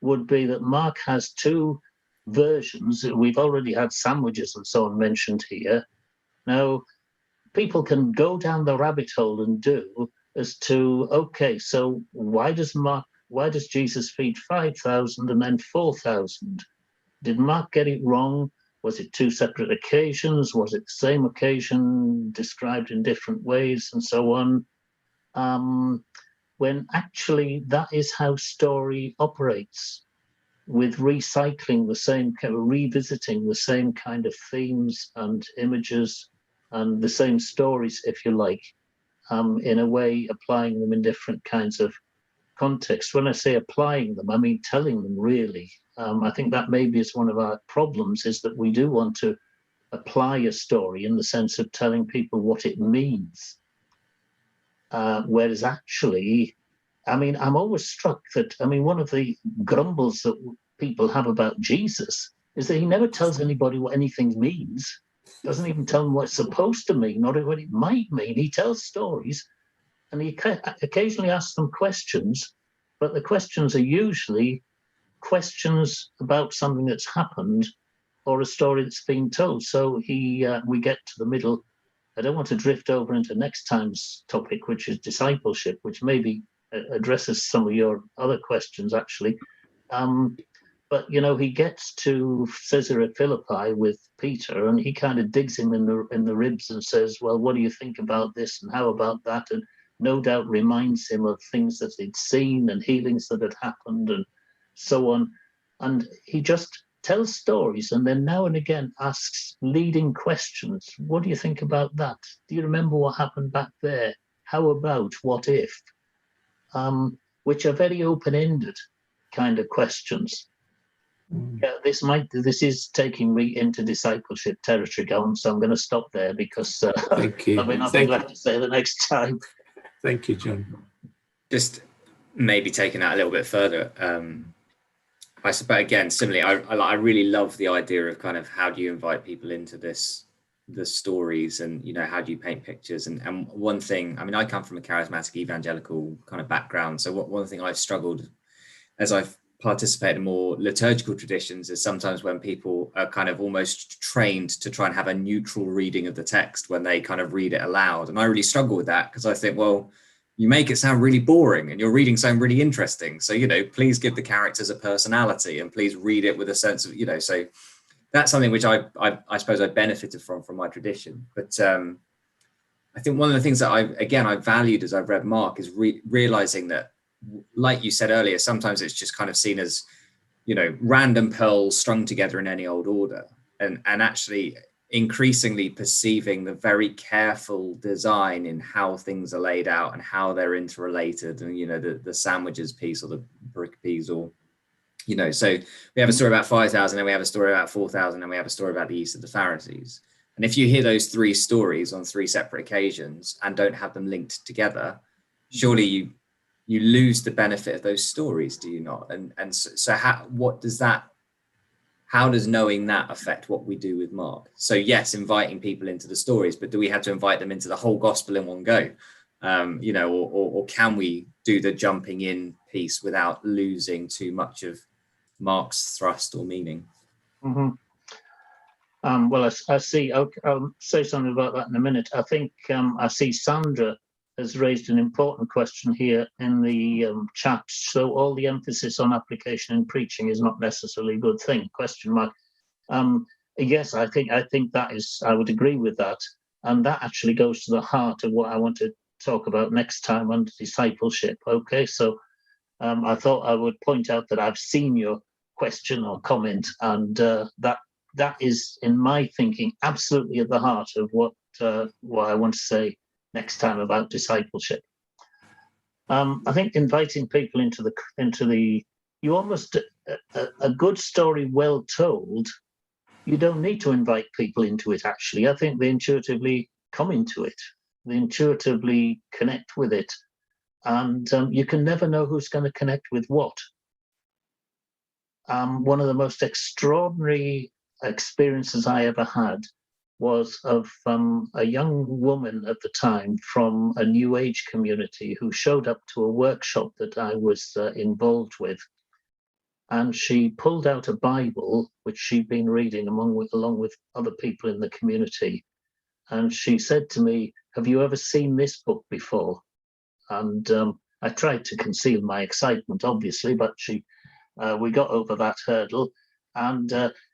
would be that Mark has two versions. We've already had sandwiches and so on mentioned here. Now, people can go down the rabbit hole and do as to, okay, so why does Jesus feed 5,000 and then 4,000? Did Mark get it wrong? Was it two separate occasions? Was it the same occasion described in different ways and so on? When actually that is how story operates, with recycling revisiting the same kind of themes and images and the same stories, if you like, in a way applying them in different kinds of contexts. When I say applying them, I mean telling them, really. I think that maybe is one of our problems, is that we do want to apply a story in the sense of telling people what it means. Whereas actually, I mean, I'm always struck that, I mean, one of the grumbles that people have about Jesus is that he never tells anybody what anything means, doesn't even tell them what it's supposed to mean, or what it might mean. He tells stories, and he occasionally asks them questions, but the questions are usually questions about something that's happened or a story that's been told. So we get to the middle. I don't want to drift over into next time's topic, which is discipleship, which maybe addresses some of your other questions, actually. But, he gets to Caesarea Philippi with Peter, and he kind of digs him in the ribs and says, well, what do you think about this and how about that? And no doubt reminds him of things that he'd seen and healings that had happened and so on. And he just tells stories and then now and again asks leading questions. What do you think about that? Do you remember what happened back there? How about, what if? Which are very open-ended kind of questions. Yeah, this is taking me into discipleship territory, Gavin, so I'm going to stop there because Thank you. I've been nothing left to say the next time. Thank you, John. Just maybe taking that a little bit further, I suppose, again, similarly, I really love the idea of kind of how do you invite people into the stories, and how do you paint pictures, and one thing, I mean, I come from a charismatic evangelical kind of background, so one thing I've struggled as I've participated in more liturgical traditions is sometimes when people are kind of almost trained to try and have a neutral reading of the text when they kind of read it aloud, and I really struggle with that because I think, well, you make it sound really boring and your reading sound really interesting. So, please give the characters a personality and please read it with a sense of, so that's something which I suppose I benefited from my tradition. But I think one of the things that I valued as I've read Mark is realizing that, like you said earlier, sometimes it's just kind of seen as, random pearls strung together in any old order, and actually increasingly perceiving the very careful design in how things are laid out and how they're interrelated, and the sandwiches piece or the pericopes, or, you know, so we have a story about 5,000, and we have a story about 4,000, and we have a story about the East of the Pharisees. And if you hear those three stories on three separate occasions and don't have them linked together, surely you lose the benefit of those stories, do you not? And so how does knowing that affect what we do with Mark? So yes, inviting people into the stories, but do we have to invite them into the whole gospel in one go? You know, or can we do the jumping in piece without losing too much of Mark's thrust or meaning? Mm-hmm. Well, I see. I'll say something about that in a minute. I think I see Sandra has raised an important question here in the chat. So all the emphasis on application and preaching is not necessarily a good thing? Question mark. Yes, I think that is. I would agree with that, and that actually goes to the heart of what I want to talk about next time on discipleship. Okay, so I thought I would point out that I've seen your question or comment, and that is, in my thinking, absolutely at the heart of what I want to say next time about discipleship. I think inviting people into the you almost a good story well told. You don't need to invite people into it. Actually, I think they intuitively come into it. They intuitively connect with it, and you can never know who's going to connect with what. One of the most extraordinary experiences I ever had was of a young woman at the time from a New Age community who showed up to a workshop that I was involved with. And she pulled out a Bible, which she'd been reading along with other people in the community. And she said to me, "Have you ever seen this book before?" And I tried to conceal my excitement, obviously, but we got over that hurdle. And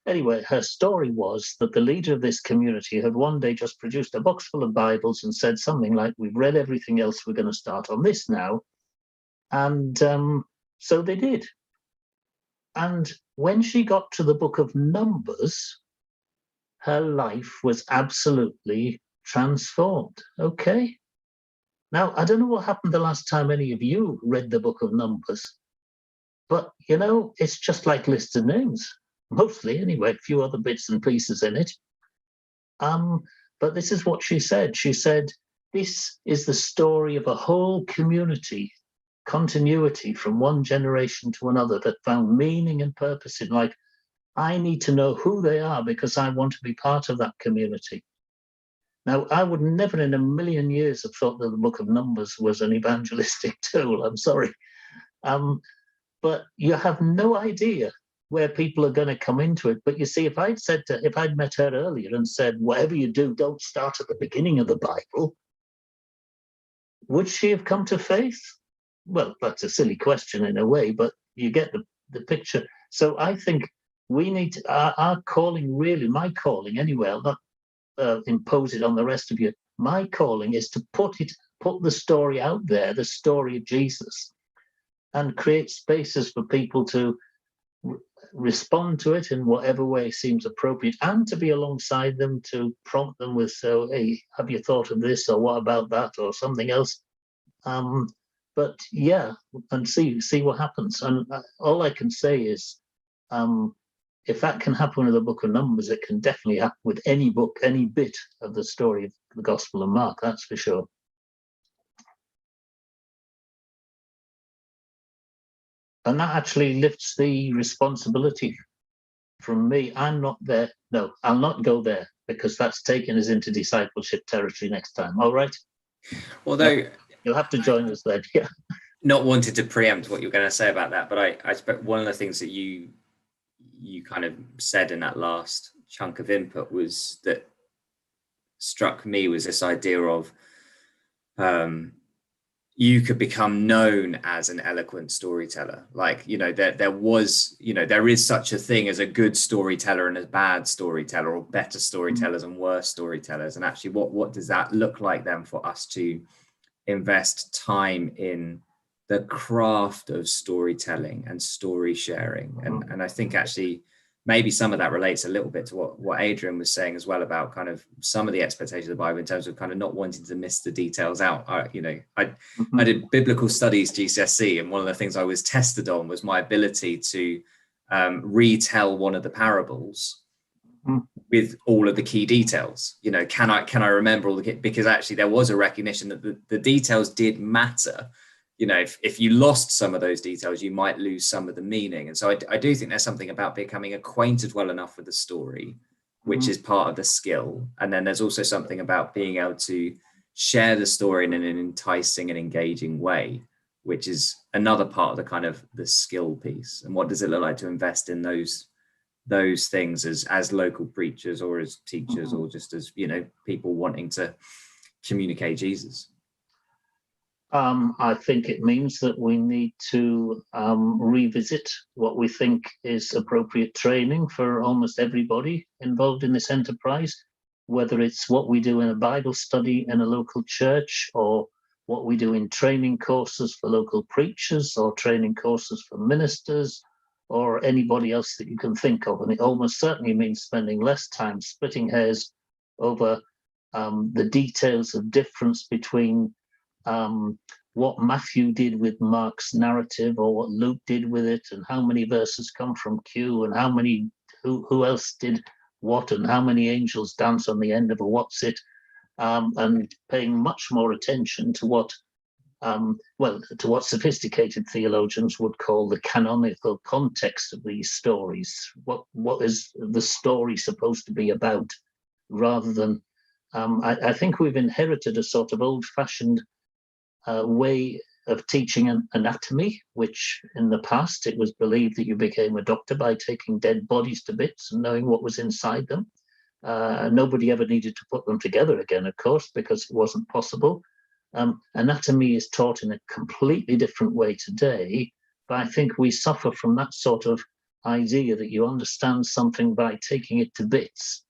anyway, her story was that the leader of this community had one day just produced a box full of Bibles and said something like, "We've read everything else, we're going to start on this now." And so they did. And when she got to the book of Numbers, her life was absolutely transformed. Okay. Now, I don't know what happened the last time any of you read the book of Numbers, but, you know, it's just like lists of names. Mostly, anyway, a few other bits and pieces in it. But this is what she said. She said, "This is the story of a whole community, continuity from one generation to another that found meaning and purpose in life. I need to know who they are because I want to be part of that community." Now, I would never in a million years have thought that the book of Numbers was an evangelistic tool. I'm sorry. But you have no idea where people are going to come into it. But you see, if I'd met her earlier and said, "Whatever you do, don't start at the beginning of the Bible," would she have come to faith? Well, that's a silly question in a way, but you get the picture. So I think we need to, our calling, really, my calling anyway, I'll not impose it on the rest of you. My calling is to put the story out there, the story of Jesus, and create spaces for people to respond to it in whatever way seems appropriate, and to be alongside them to prompt them with, "So, hey, have you thought of this, or what about that, or something else?" But yeah, and see what happens. And all I can say is, if that can happen with the book of Numbers, it can definitely happen with any book, any bit of the story of the Gospel of Mark, that's for sure. And that actually lifts the responsibility from me. I'm not there. No, I'll not go there, because that's taking us into discipleship territory next time. All right? Although you'll have to join us then. Yeah. Not wanted to preempt what you're going to say about that, but I expect one of the things that you kind of said in that last chunk of input was that struck me was this idea of you could become known as an eloquent storyteller. Like, you know, there is such a thing as a good storyteller and a bad storyteller, or better storytellers and worse storytellers. And actually, what does that look like then for us to invest time in the craft of storytelling and story sharing? And I think actually maybe some of that relates a little bit to what Adrian was saying as well about kind of some of the expectations of the Bible in terms of kind of not wanting to miss the details out. I did biblical studies GCSE, and one of the things I was tested on was my ability to retell one of the parables with all of the key details. Can I remember all the, because actually there was a recognition that the details did matter. If you lost some of those details, you might lose some of the meaning. And so I do think there's something about becoming acquainted well enough with the story, which is part of the skill. And then there's also something about being able to share the story in an enticing and engaging way, which is another part of the kind of the skill piece. And what does it look like to invest in those things as local preachers or as teachers or just as, people wanting to communicate Jesus? I think it means that we need to revisit what we think is appropriate training for almost everybody involved in this enterprise, whether it's what we do in a Bible study in a local church, or what we do in training courses for local preachers, or training courses for ministers, or anybody else that you can think of. And it almost certainly means spending less time splitting hairs over the details of difference between what Matthew did with Mark's narrative, or what Luke did with it, and how many verses come from Q, and who else did what, and how many angels dance on the end of a what's it, and paying much more attention to what sophisticated theologians would call the canonical context of these stories. What is the story supposed to be about, rather than I think we've inherited a sort of old-fashioned way of teaching anatomy, which in the past it was believed that you became a doctor by taking dead bodies to bits and knowing what was inside them. Nobody ever needed to put them together again, of course, because it wasn't possible. Anatomy is taught in a completely different way today, but I think we suffer from that sort of idea that you understand something by taking it to bits,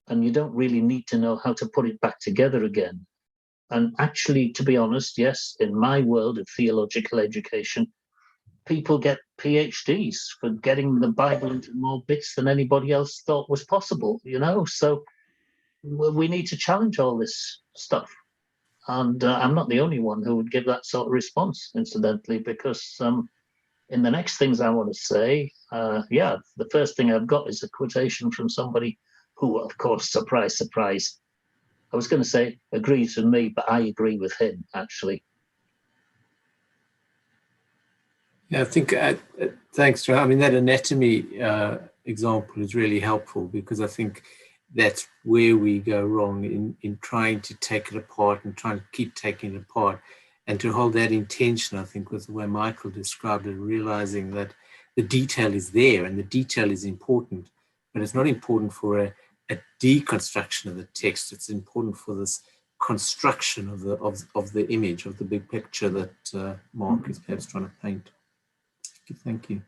and you don't really need to know how to put it back together again. And actually, to be honest, yes, in my world of theological education, people get PhDs for getting the Bible into more bits than anybody else thought was possible, So we need to challenge all this stuff. And I'm not the only one who would give that sort of response, incidentally, because in the next things I want to say, the first thing I've got is a quotation from somebody who, of course, surprise, surprise, I was going to say agrees with me, but I agree with him, actually. Yeah, I think, thanks, Joe. I mean, that anatomy example is really helpful, because I think that's where we go wrong in trying to take it apart and trying to keep taking it apart, and to hold that intention, I think, with the way Michael described it, realizing that the detail is there and the detail is important, but it's not important for a deconstruction of the text. It's important for this construction of the image, of the big picture that Mark is perhaps trying to paint. Thank you.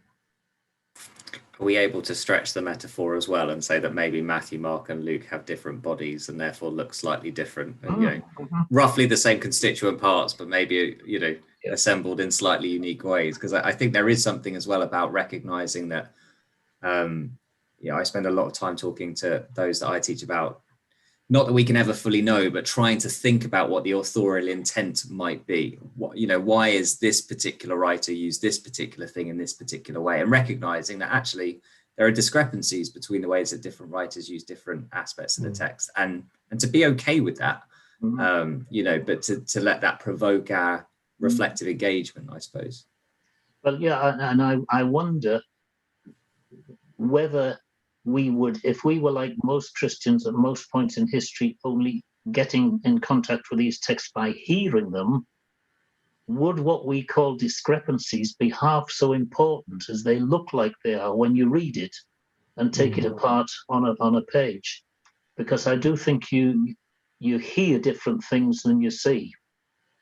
Are we able to stretch the metaphor as well and say that maybe Matthew, Mark, and Luke have different bodies and therefore look slightly different, and roughly the same constituent parts, but maybe assembled in slightly unique ways? Because I think there is something as well about recognizing that. I spend a lot of time talking to those that I teach about, not that we can ever fully know, but trying to think about what the authorial intent might be. Why is this particular writer use this particular thing in this particular way? And recognizing that actually there are discrepancies between the ways that different writers use different aspects of the text, and to be okay with that, but to let that provoke our reflective engagement, I suppose. Well, yeah, and I wonder whether we would, if we were like most Christians at most points in history, only getting in contact with these texts by hearing them, would what we call discrepancies be half so important as they look like they are when you read it and take it apart on a page? Because I do think you hear different things than you see.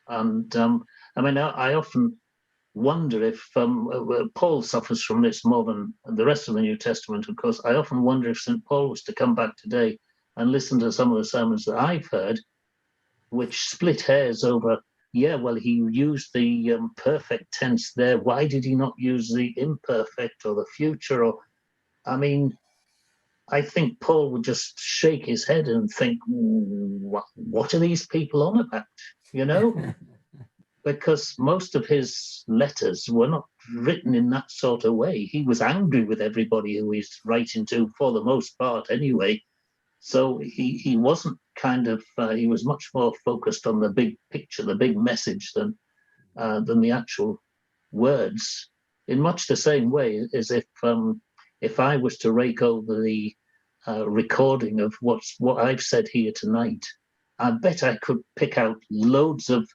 And I often wonder if Paul suffers from this more than the rest of the New Testament, of course. I often wonder if St. Paul was to come back today and listen to some of the sermons that I've heard, which split hairs over, he used the perfect tense there. Why did he not use the imperfect or the future? I mean, I think Paul would just shake his head and think, what are these people on about? You know, because most of his letters were not written in that sort of way. He was angry with everybody who he's writing to, for the most part anyway. So he wasn't he was much more focused on the big picture, the big message than the actual words. In much the same way as if I was to rake over the recording of what I've said here tonight, I bet I could pick out loads of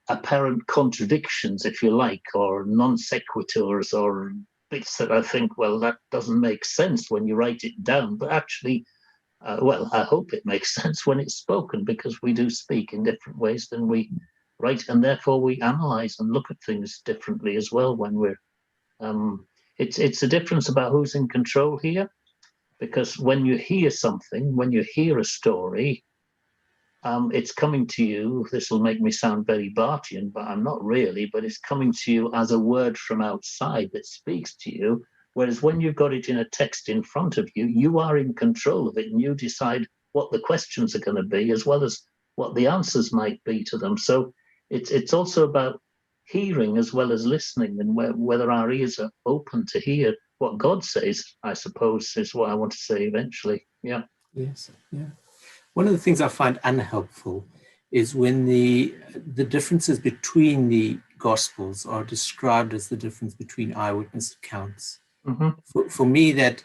apparent contradictions, if you like, or non sequiturs, or bits that I think, well, that doesn't make sense when you write it down, but actually, well, I hope it makes sense when it's spoken, because we do speak in different ways than we write, and therefore we analyze and look at things differently as well when we're. It's a difference about who's in control here, because when you hear something, when you hear a story, it's coming to you. This will make me sound very Bartian, but I'm not really. But it's coming to you as a word from outside that speaks to you. Whereas when you've got it in a text in front of you, you are in control of it, and you decide what the questions are going to be, as well as what the answers might be to them. So it's also about hearing as well as listening, and whether our ears are open to hear what God says, I suppose, is what I want to say eventually. Yeah. Yes. Yeah. One of the things I find unhelpful is when the differences between the Gospels are described as the difference between eyewitness accounts. Mm-hmm. For me, that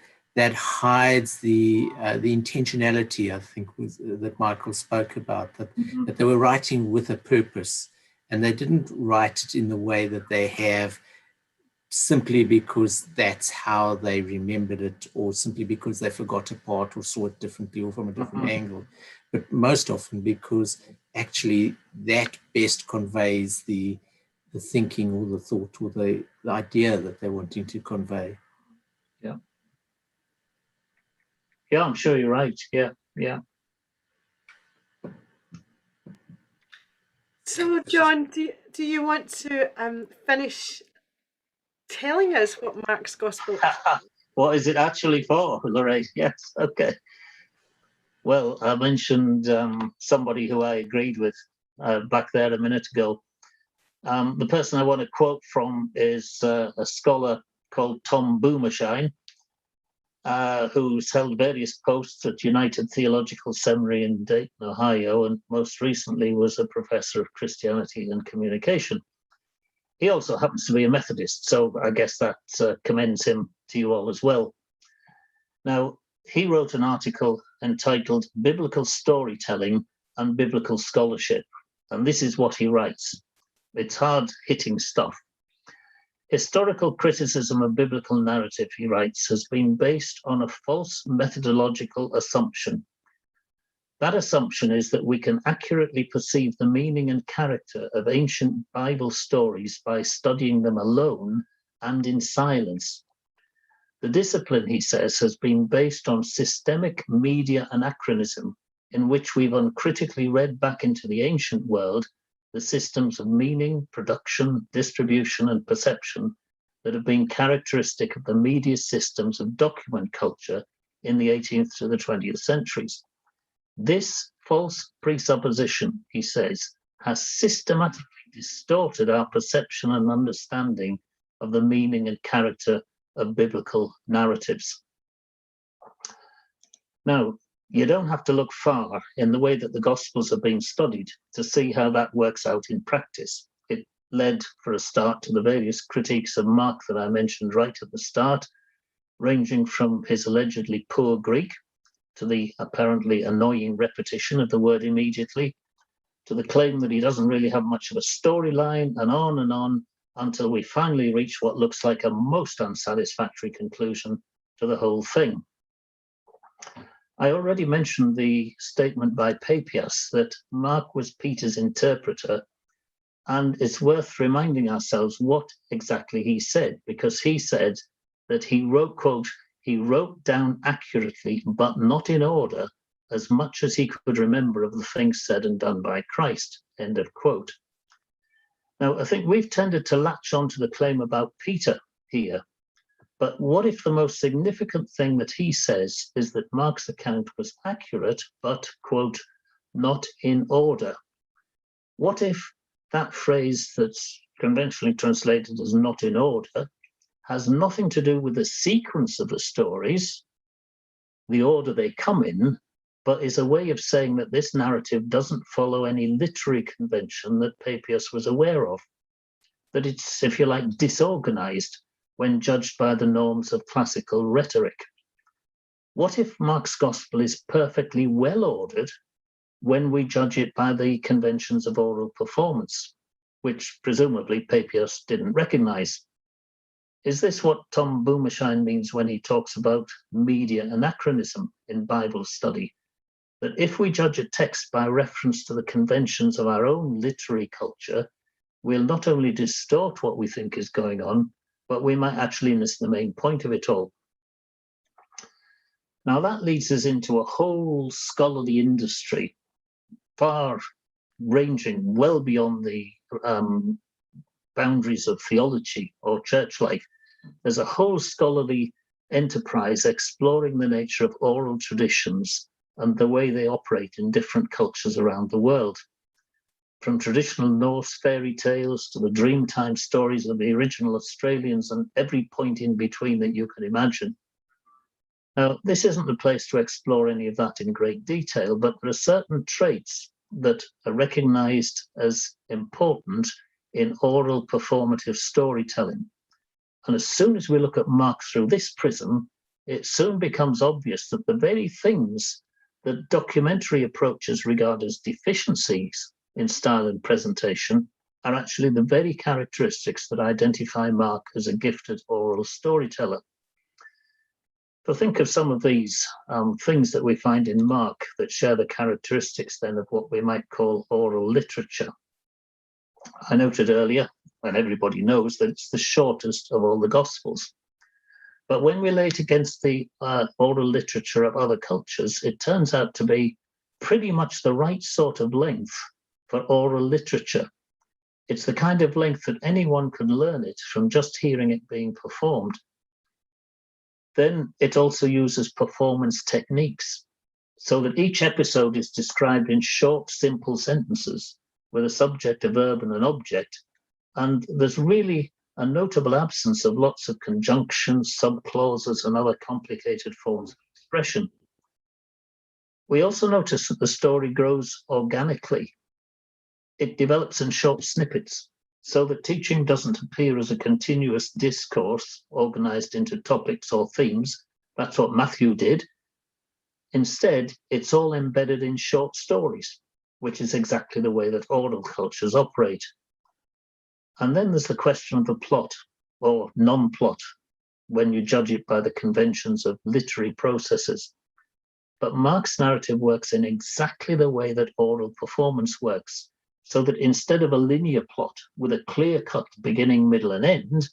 hides the intentionality, I think, that Michael spoke about, that they were writing with a purpose, and they didn't write it in the way that they have simply because that's how they remembered it, or simply because they forgot a part or saw it differently or from a different angle, but most often because actually that best conveys the thinking or the thought or the idea that they're wanting to convey. Yeah. Yeah, I'm sure you're right. Yeah, yeah. So, John, do you want to finish telling us what Mark's Gospel is? What is it actually for, Lorraine? Yes, okay. Well, I mentioned somebody who I agreed with back there a minute ago. The person I want to quote from is a scholar called Tom Boomershine, who's held various posts at United Theological Seminary in Dayton, Ohio, and most recently was a professor of Christianity and communication. He also happens to be a Methodist, so I guess that commends him to you all as well. Now, he wrote an article entitled Biblical Storytelling and Biblical Scholarship, and this is what he writes. It's hard-hitting stuff. Historical criticism of biblical narrative, he writes, has been based on a false methodological assumption. That assumption is that we can accurately perceive the meaning and character of ancient Bible stories by studying them alone and in silence. The discipline, he says, has been based on systemic media anachronism, in which we've uncritically read back into the ancient world the systems of meaning, production, distribution, and perception that have been characteristic of the media systems of document culture in the 18th to the 20th centuries. This false presupposition, he says, has systematically distorted our perception and understanding of the meaning and character of biblical narratives. Now, you don't have to look far in the way that the Gospels have been studied to see how that works out in practice. It led, for a start, to the various critiques of Mark that I mentioned right at the start, ranging from his allegedly poor Greek to the apparently annoying repetition of the word immediately, to the claim that he doesn't really have much of a storyline, and on, until we finally reach what looks like a most unsatisfactory conclusion to the whole thing. I already mentioned the statement by Papias that Mark was Peter's interpreter, and it's worth reminding ourselves what exactly he said, because he said that he wrote, quote, he wrote down accurately, but not in order, as much as he could remember of the things said and done by Christ, end of quote. Now, I think we've tended to latch on to the claim about Peter here, But what if the most significant thing that he says is that Mark's account was accurate, but, quote, not in order? What if that phrase that's conventionally translated as not in order has nothing to do with the sequence of the stories, the order they come in, but is a way of saying that this narrative doesn't follow any literary convention that Papias was aware of, that it's, if you like, disorganized when judged by the norms of classical rhetoric? What if Mark's Gospel is perfectly well ordered when we judge it by the conventions of oral performance, which presumably Papias didn't recognize? Is this what Tom Boomershine means when he talks about media anachronism in Bible study? That if we judge a text by reference to the conventions of our own literary culture, we'll not only distort what we think is going on, but we might actually miss the main point of it all. Now that leads us into a whole scholarly industry, far ranging well beyond the boundaries of theology or church life. There's a whole scholarly enterprise exploring the nature of oral traditions and the way they operate in different cultures around the world. From traditional Norse fairy tales to the Dreamtime stories of the original Australians and every point in between that you can imagine. Now, this isn't the place to explore any of that in great detail, but there are certain traits that are recognized as important in oral performative storytelling. And as soon as we look at Mark through this prism, it soon becomes obvious that the very things that documentary approaches regard as deficiencies in style and presentation are actually the very characteristics that identify Mark as a gifted oral storyteller. So think of some of these things that we find in Mark that share the characteristics then of what we might call oral literature. I noted earlier, and everybody knows, that it's the shortest of all the Gospels. But when we lay it against the oral literature of other cultures, it turns out to be pretty much the right sort of length for oral literature. It's the kind of length that anyone can learn it from just hearing it being performed. Then it also uses performance techniques so that each episode is described in short, simple sentences with a subject, a verb, and an object. And there's really a notable absence of lots of conjunctions, subclauses, and other complicated forms of expression. We also notice that the story grows organically. It develops in short snippets, so that teaching doesn't appear as a continuous discourse organized into topics or themes. That's what Matthew did. Instead, it's all embedded in short stories, which is exactly the way that oral cultures operate. And then there's the question of the plot, or non-plot, when you judge it by the conventions of literary processes. But Mark's narrative works in exactly the way that oral performance works, so that instead of a linear plot with a clear-cut beginning, middle, and end,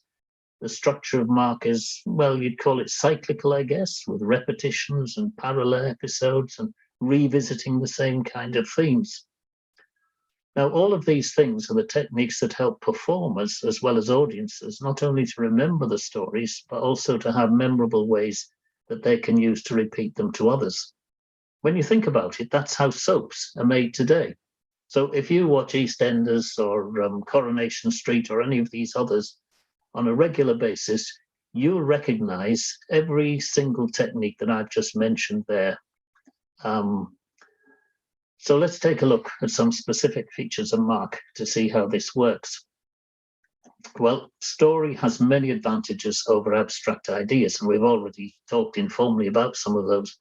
the structure of Mark is, well, you'd call it cyclical, I guess, with repetitions and parallel episodes and revisiting the same kind of themes. Now, all of these things are the techniques that help performers as well as audiences not only to remember the stories, but also to have memorable ways that they can use to repeat them to others. When you think about it, that's how soaps are made today. So if you watch EastEnders or Coronation Street or any of these others on a regular basis, you'll recognize every single technique that I've just mentioned there. So let's take a look at some specific features of Mark to see how this works. Well, story has many advantages over abstract ideas, and we've already talked informally about some of those.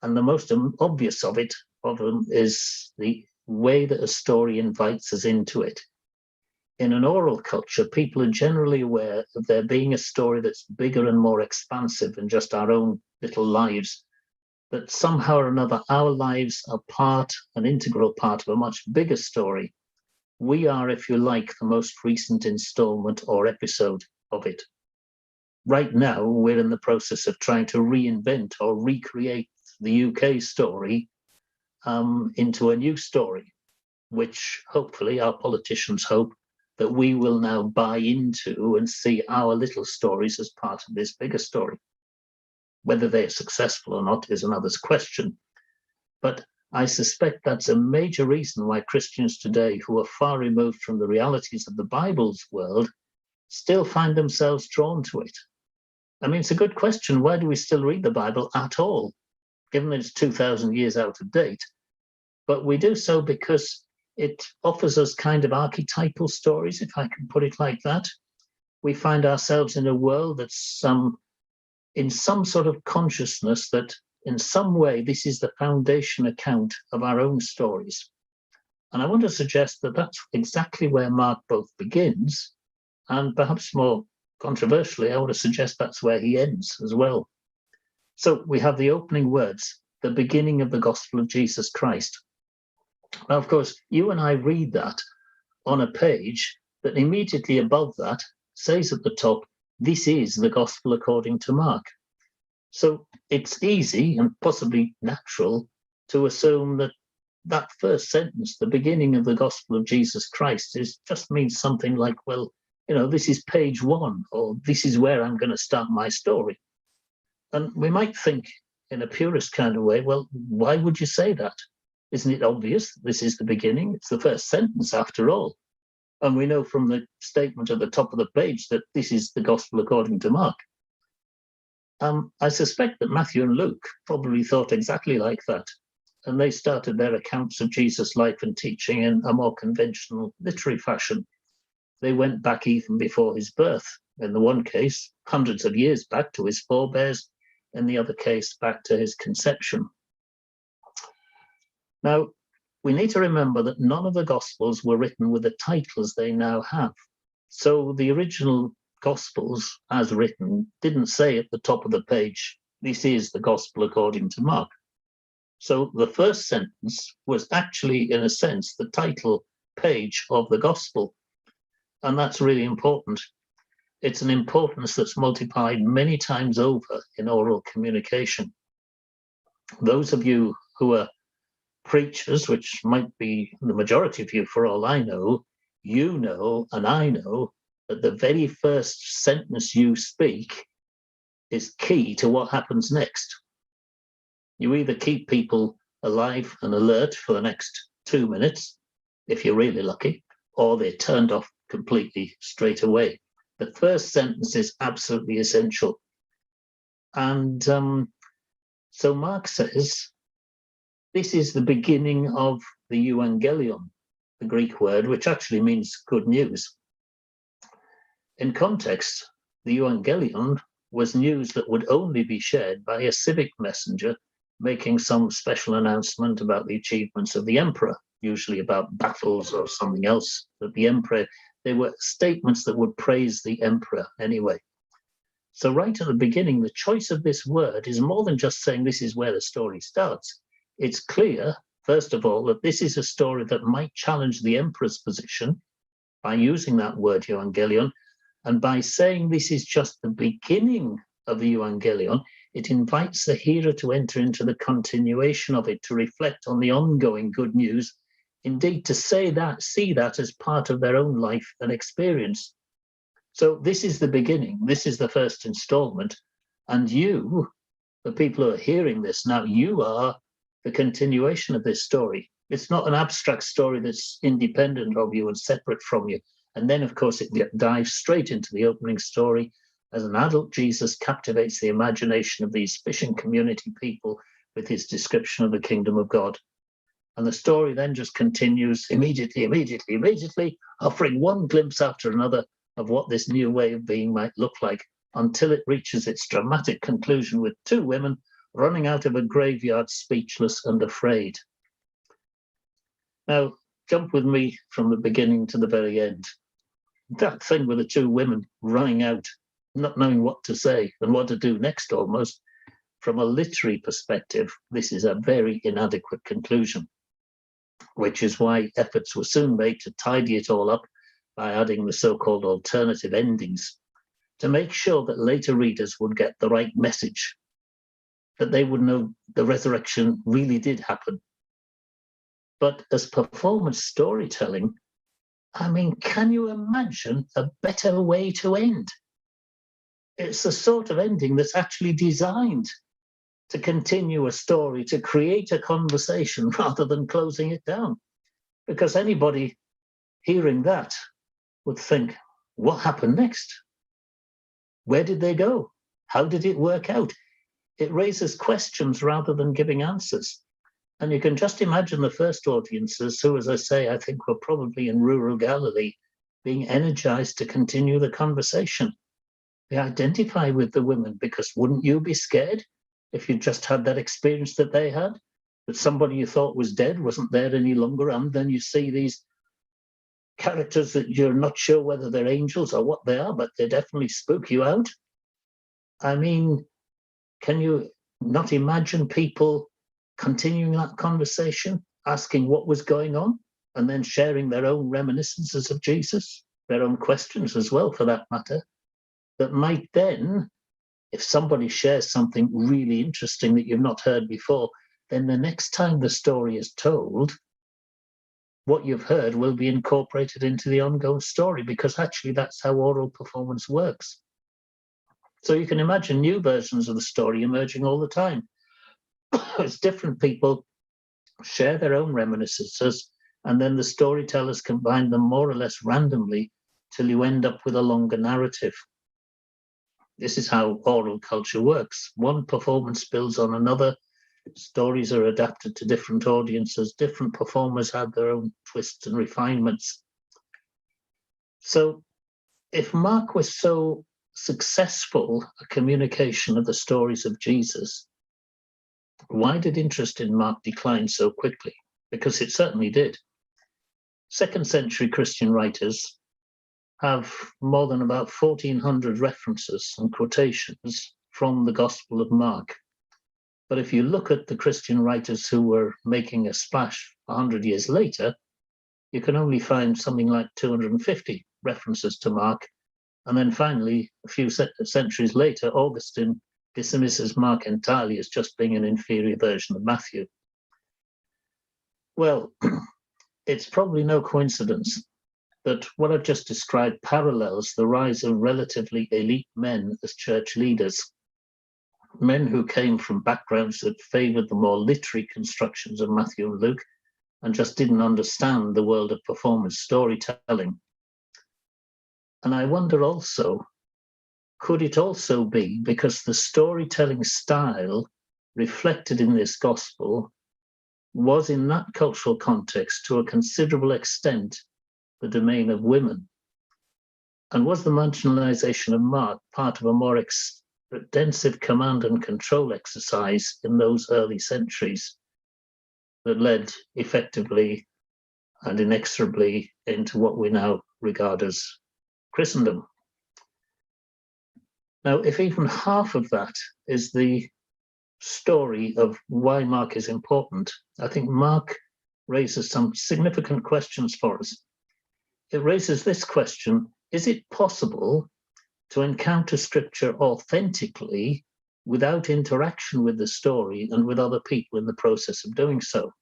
And the most obvious of them is the way that a story invites us into it. In an oral culture, people are generally aware of there being a story that's bigger and more expansive than just our own little lives, that somehow or another our lives are an integral part of a much bigger story. We are, if you like, the most recent installment or episode of it. Right now, we're in the process of trying to reinvent or recreate the UK story into a new story, which hopefully our politicians hope that we will now buy into and see our little stories as part of this bigger story. Whether they're successful or not is another question. But I suspect that's a major reason why Christians today, who are far removed from the realities of the Bible's world, still find themselves drawn to it. I mean, it's a good question. Why do we still read the Bible at all, given that it's 2,000 years out of date? But we do so because it offers us kind of archetypal stories, if I can put it like that. We find ourselves in a world that's in some sort of consciousness that in some way this is the foundation account of our own stories. And I want to suggest that that's exactly where Mark both begins, and perhaps more controversially, I want to suggest that's where he ends as well. So we have the opening words, the beginning of the gospel of Jesus Christ. Now, of course, you and I read that on a page that immediately above that says at the top, this is the gospel according to Mark. So it's easy and possibly natural to assume that that first sentence, the beginning of the gospel of Jesus Christ, just means something like, well, you know, this is page 1, or this is where I'm going to start my story. And we might think in a purist kind of way, well, why would you say that? Isn't it obvious this is the beginning? It's the first sentence after all. And we know from the statement at the top of the page that this is the gospel according to Mark. I suspect that Matthew and Luke probably thought exactly like that. And they started their accounts of Jesus' life and teaching in a more conventional literary fashion. They went back even before his birth. In the one case, hundreds of years back to his forebears. In the other case, back to his conception. Now, we need to remember that none of the Gospels were written with the titles they now have. So the original Gospels, as written, didn't say at the top of the page, this is the Gospel according to Mark. So the first sentence was actually, in a sense, the title page of the Gospel. And that's really important. It's an importance that's multiplied many times over in oral communication. Those of you who are preachers, which might be the majority of you for all I know, you know and I know that the very first sentence you speak is key to what happens next. You either keep people alive and alert for the next 2 minutes, if you're really lucky, or they're turned off completely straight away. The first sentence is absolutely essential. And so Mark says, this is the beginning of the euangelion, the Greek word, which actually means good news. In context, the euangelion was news that would only be shared by a civic messenger making some special announcement about the achievements of the emperor, usually about battles or something else that the emperor, they were statements that would praise the emperor anyway. So right at the beginning, the choice of this word is more than just saying this is where the story starts. It's clear, first of all, that this is a story that might challenge the emperor's position by using that word euangelion, and by saying this is just the beginning of the euangelion, it invites the hearer to enter into the continuation of it, to reflect on the ongoing good news, indeed to see that as part of their own life and experience. So this is the beginning, this is the first installment, and you, the people who are hearing this now, you are the continuation of this story. It's not an abstract story that's independent of you and separate from you. And then, of course, it dives straight into the opening story as an adult Jesus captivates the imagination of these fishing community people with his description of the kingdom of God. And the story then just continues immediately, offering one glimpse after another of what this new way of being might look like, until it reaches its dramatic conclusion with 2 women running out of a graveyard speechless and afraid. Now, jump with me from the beginning to the very end. That thing with the 2 women running out, not knowing what to say and what to do next almost, from a literary perspective, this is a very inadequate conclusion, which is why efforts were soon made to tidy it all up by adding the so-called alternative endings, to make sure that later readers would get the right message, that they would know the resurrection really did happen. But as performance storytelling, I mean, can you imagine a better way to end? It's the sort of ending that's actually designed to continue a story, to create a conversation rather than closing it down. Because anybody hearing that would think, what happened next? Where did they go? How did it work out? It raises questions rather than giving answers. And you can just imagine the first audiences who, as I say, I think were probably in rural Galilee, being energized to continue the conversation. They identify with the women because wouldn't you be scared if you just had that experience that they had? That somebody you thought was dead wasn't there any longer, and then you see these characters that you're not sure whether they're angels or what they are, but they definitely spook you out. I mean, can you not imagine people continuing that conversation, asking what was going on, and then sharing their own reminiscences of Jesus, their own questions as well, for that matter, that might then, if somebody shares something really interesting that you've not heard before, then the next time the story is told, what you've heard will be incorporated into the ongoing story, because actually that's how oral performance works. So you can imagine new versions of the story emerging all the time. As different people share their own reminiscences, and then the storytellers combine them more or less randomly till you end up with a longer narrative. This is how oral culture works. One performance builds on another. Stories are adapted to different audiences. Different performers have their own twists and refinements. So if Mark was so successful a communication of the stories of Jesus, why did interest in Mark decline so quickly? Because it certainly did. Second century Christian writers have more than about 1,400 references and quotations from the Gospel of Mark. But if you look at the Christian writers who were making a splash 100 years later, you can only find something like 250 references to Mark. And then finally, a few centuries later, Augustine dismisses Mark entirely as just being an inferior version of Matthew. Well, it's probably no coincidence that what I've just described parallels the rise of relatively elite men as church leaders, men who came from backgrounds that favored the more literary constructions of Matthew and Luke and just didn't understand the world of performance storytelling. And I wonder also, could it also be because the storytelling style reflected in this gospel was in that cultural context to a considerable extent the domain of women? And was the marginalization of Mark part of a more extensive command and control exercise in those early centuries that led effectively and inexorably into what we now regard as Christendom? Now, if even half of that is the story of why Mark is important, I think Mark raises some significant questions for us. It raises this question: is it possible to encounter scripture authentically without interaction with the story and with other people in the process of doing so?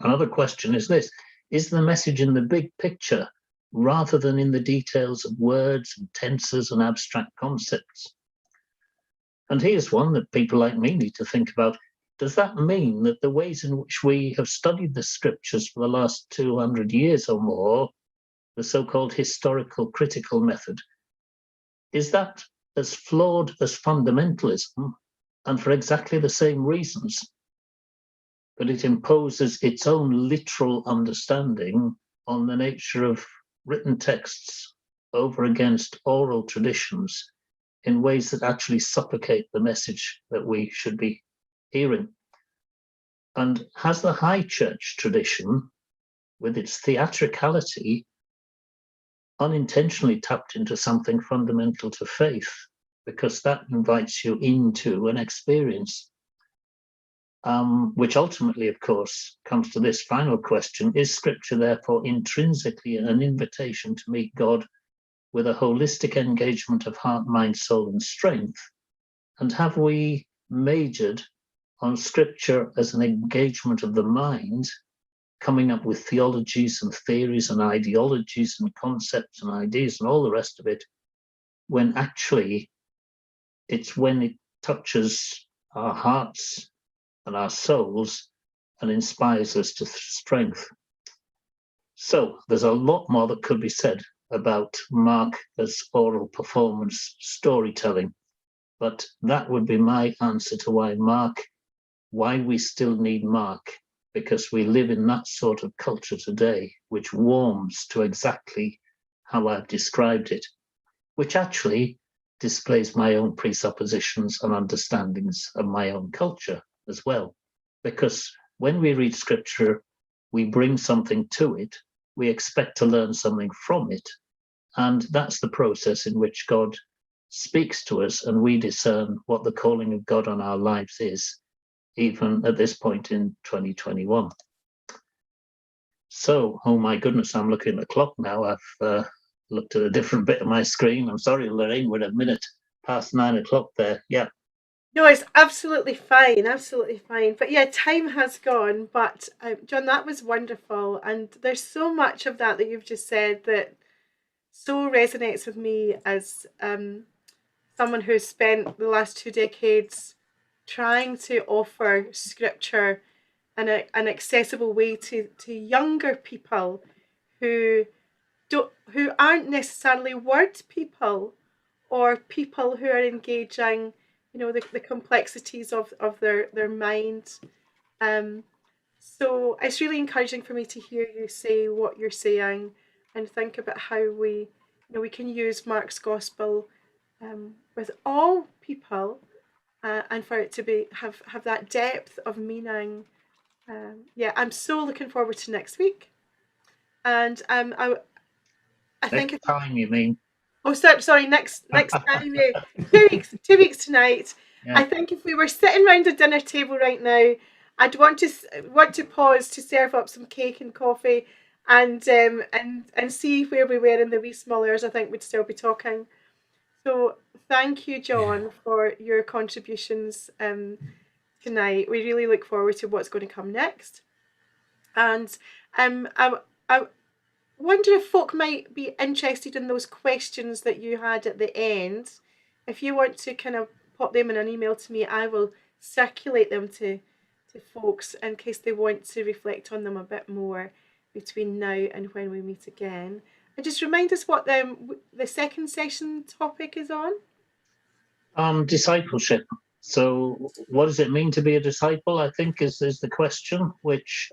Another question is this: is the message in the big picture rather than in the details of words and tenses and abstract concepts? And here's one that people like me need to think about. Does that mean that the ways in which we have studied the scriptures for the last 200 years or more, the so-called historical critical method, is that as flawed as fundamentalism, and for exactly the same reasons? But it imposes its own literal understanding on the nature of written texts over against oral traditions in ways that actually supplicate the message that we should be hearing. And has the high church tradition, with its theatricality, unintentionally tapped into something fundamental to faith, because that invites you into an experience, which ultimately, of course, comes to this final question: is scripture therefore intrinsically an invitation to meet God with a holistic engagement of heart, mind, soul, and strength? And have we majored on scripture as an engagement of the mind coming up with theologies and theories and ideologies and concepts and ideas and all the rest of it, when actually it's when it touches our hearts and our souls and inspires us to strength. So there's a lot more that could be said about Mark as oral performance storytelling, but that would be my answer to why we still need Mark, because we live in that sort of culture today, which warms to exactly how I've described it, which actually displays my own presuppositions and understandings of my own culture as well. Because when we read scripture, we bring something to it, we expect to learn something from it, and that's the process in which God speaks to us, and we discern what the calling of God on our lives is, even at this point in 2021. So, oh my goodness, I'm looking at the clock now. I've looked at a different bit of my screen. I'm sorry, Lorraine, we're a minute past 9 o'clock there. Yeah. No, it's absolutely fine, absolutely fine. But yeah, time has gone. But John, that was wonderful. And there's so much of that you've just said that so resonates with me as someone who's spent the last 2 decades trying to offer scripture in an accessible way to younger people who aren't necessarily word people, or people who are engaging, the complexities of their mind. So it's really encouraging for me to hear you say what you're saying and think about how we can use Mark's gospel with all people, and for it to have that depth of meaning. Yeah, I'm so looking forward to next week, and I think Next time, you mean? Oh, sorry. Next time, 2 weeks tonight. Yeah. I think if we were sitting around a dinner table right now, I'd want to pause to serve up some cake and coffee, and see where we were in the wee small hours. I think we'd still be talking. So thank you, John, for your contributions tonight. We really look forward to what's going to come next, and I wonder if folk might be interested in those questions that you had at the end. If you want to kind of pop them in an email to me, I will circulate them to folks in case they want to reflect on them a bit more between now and when we meet again. And just remind us what the second session topic is on. Discipleship. So what does it mean to be a disciple, I think is the question, which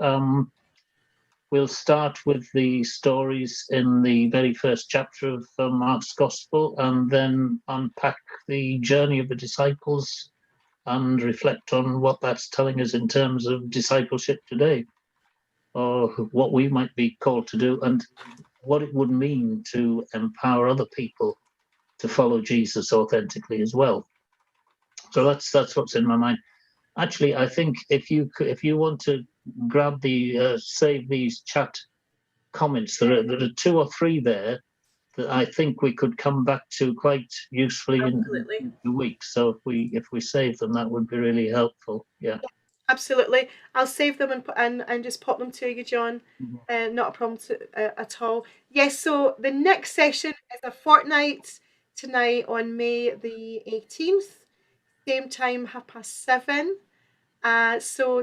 we'll start with the stories in the very first chapter of Mark's Gospel, and then unpack the journey of the disciples and reflect on what that's telling us in terms of discipleship today, or what we might be called to do, and what it would mean to empower other people to follow Jesus authentically as well. So that's what's in my mind. Actually, I think if you want to grab the save these chat comments, there are 2 or 3 there that I think we could come back to quite usefully in the week. So if we save them, that would be really helpful. Yeah. Absolutely. I'll save them and just pop them to you, John. Not a problem at all. Yes, so the next session is a fortnight tonight on May the 18th, same time, 7:30. So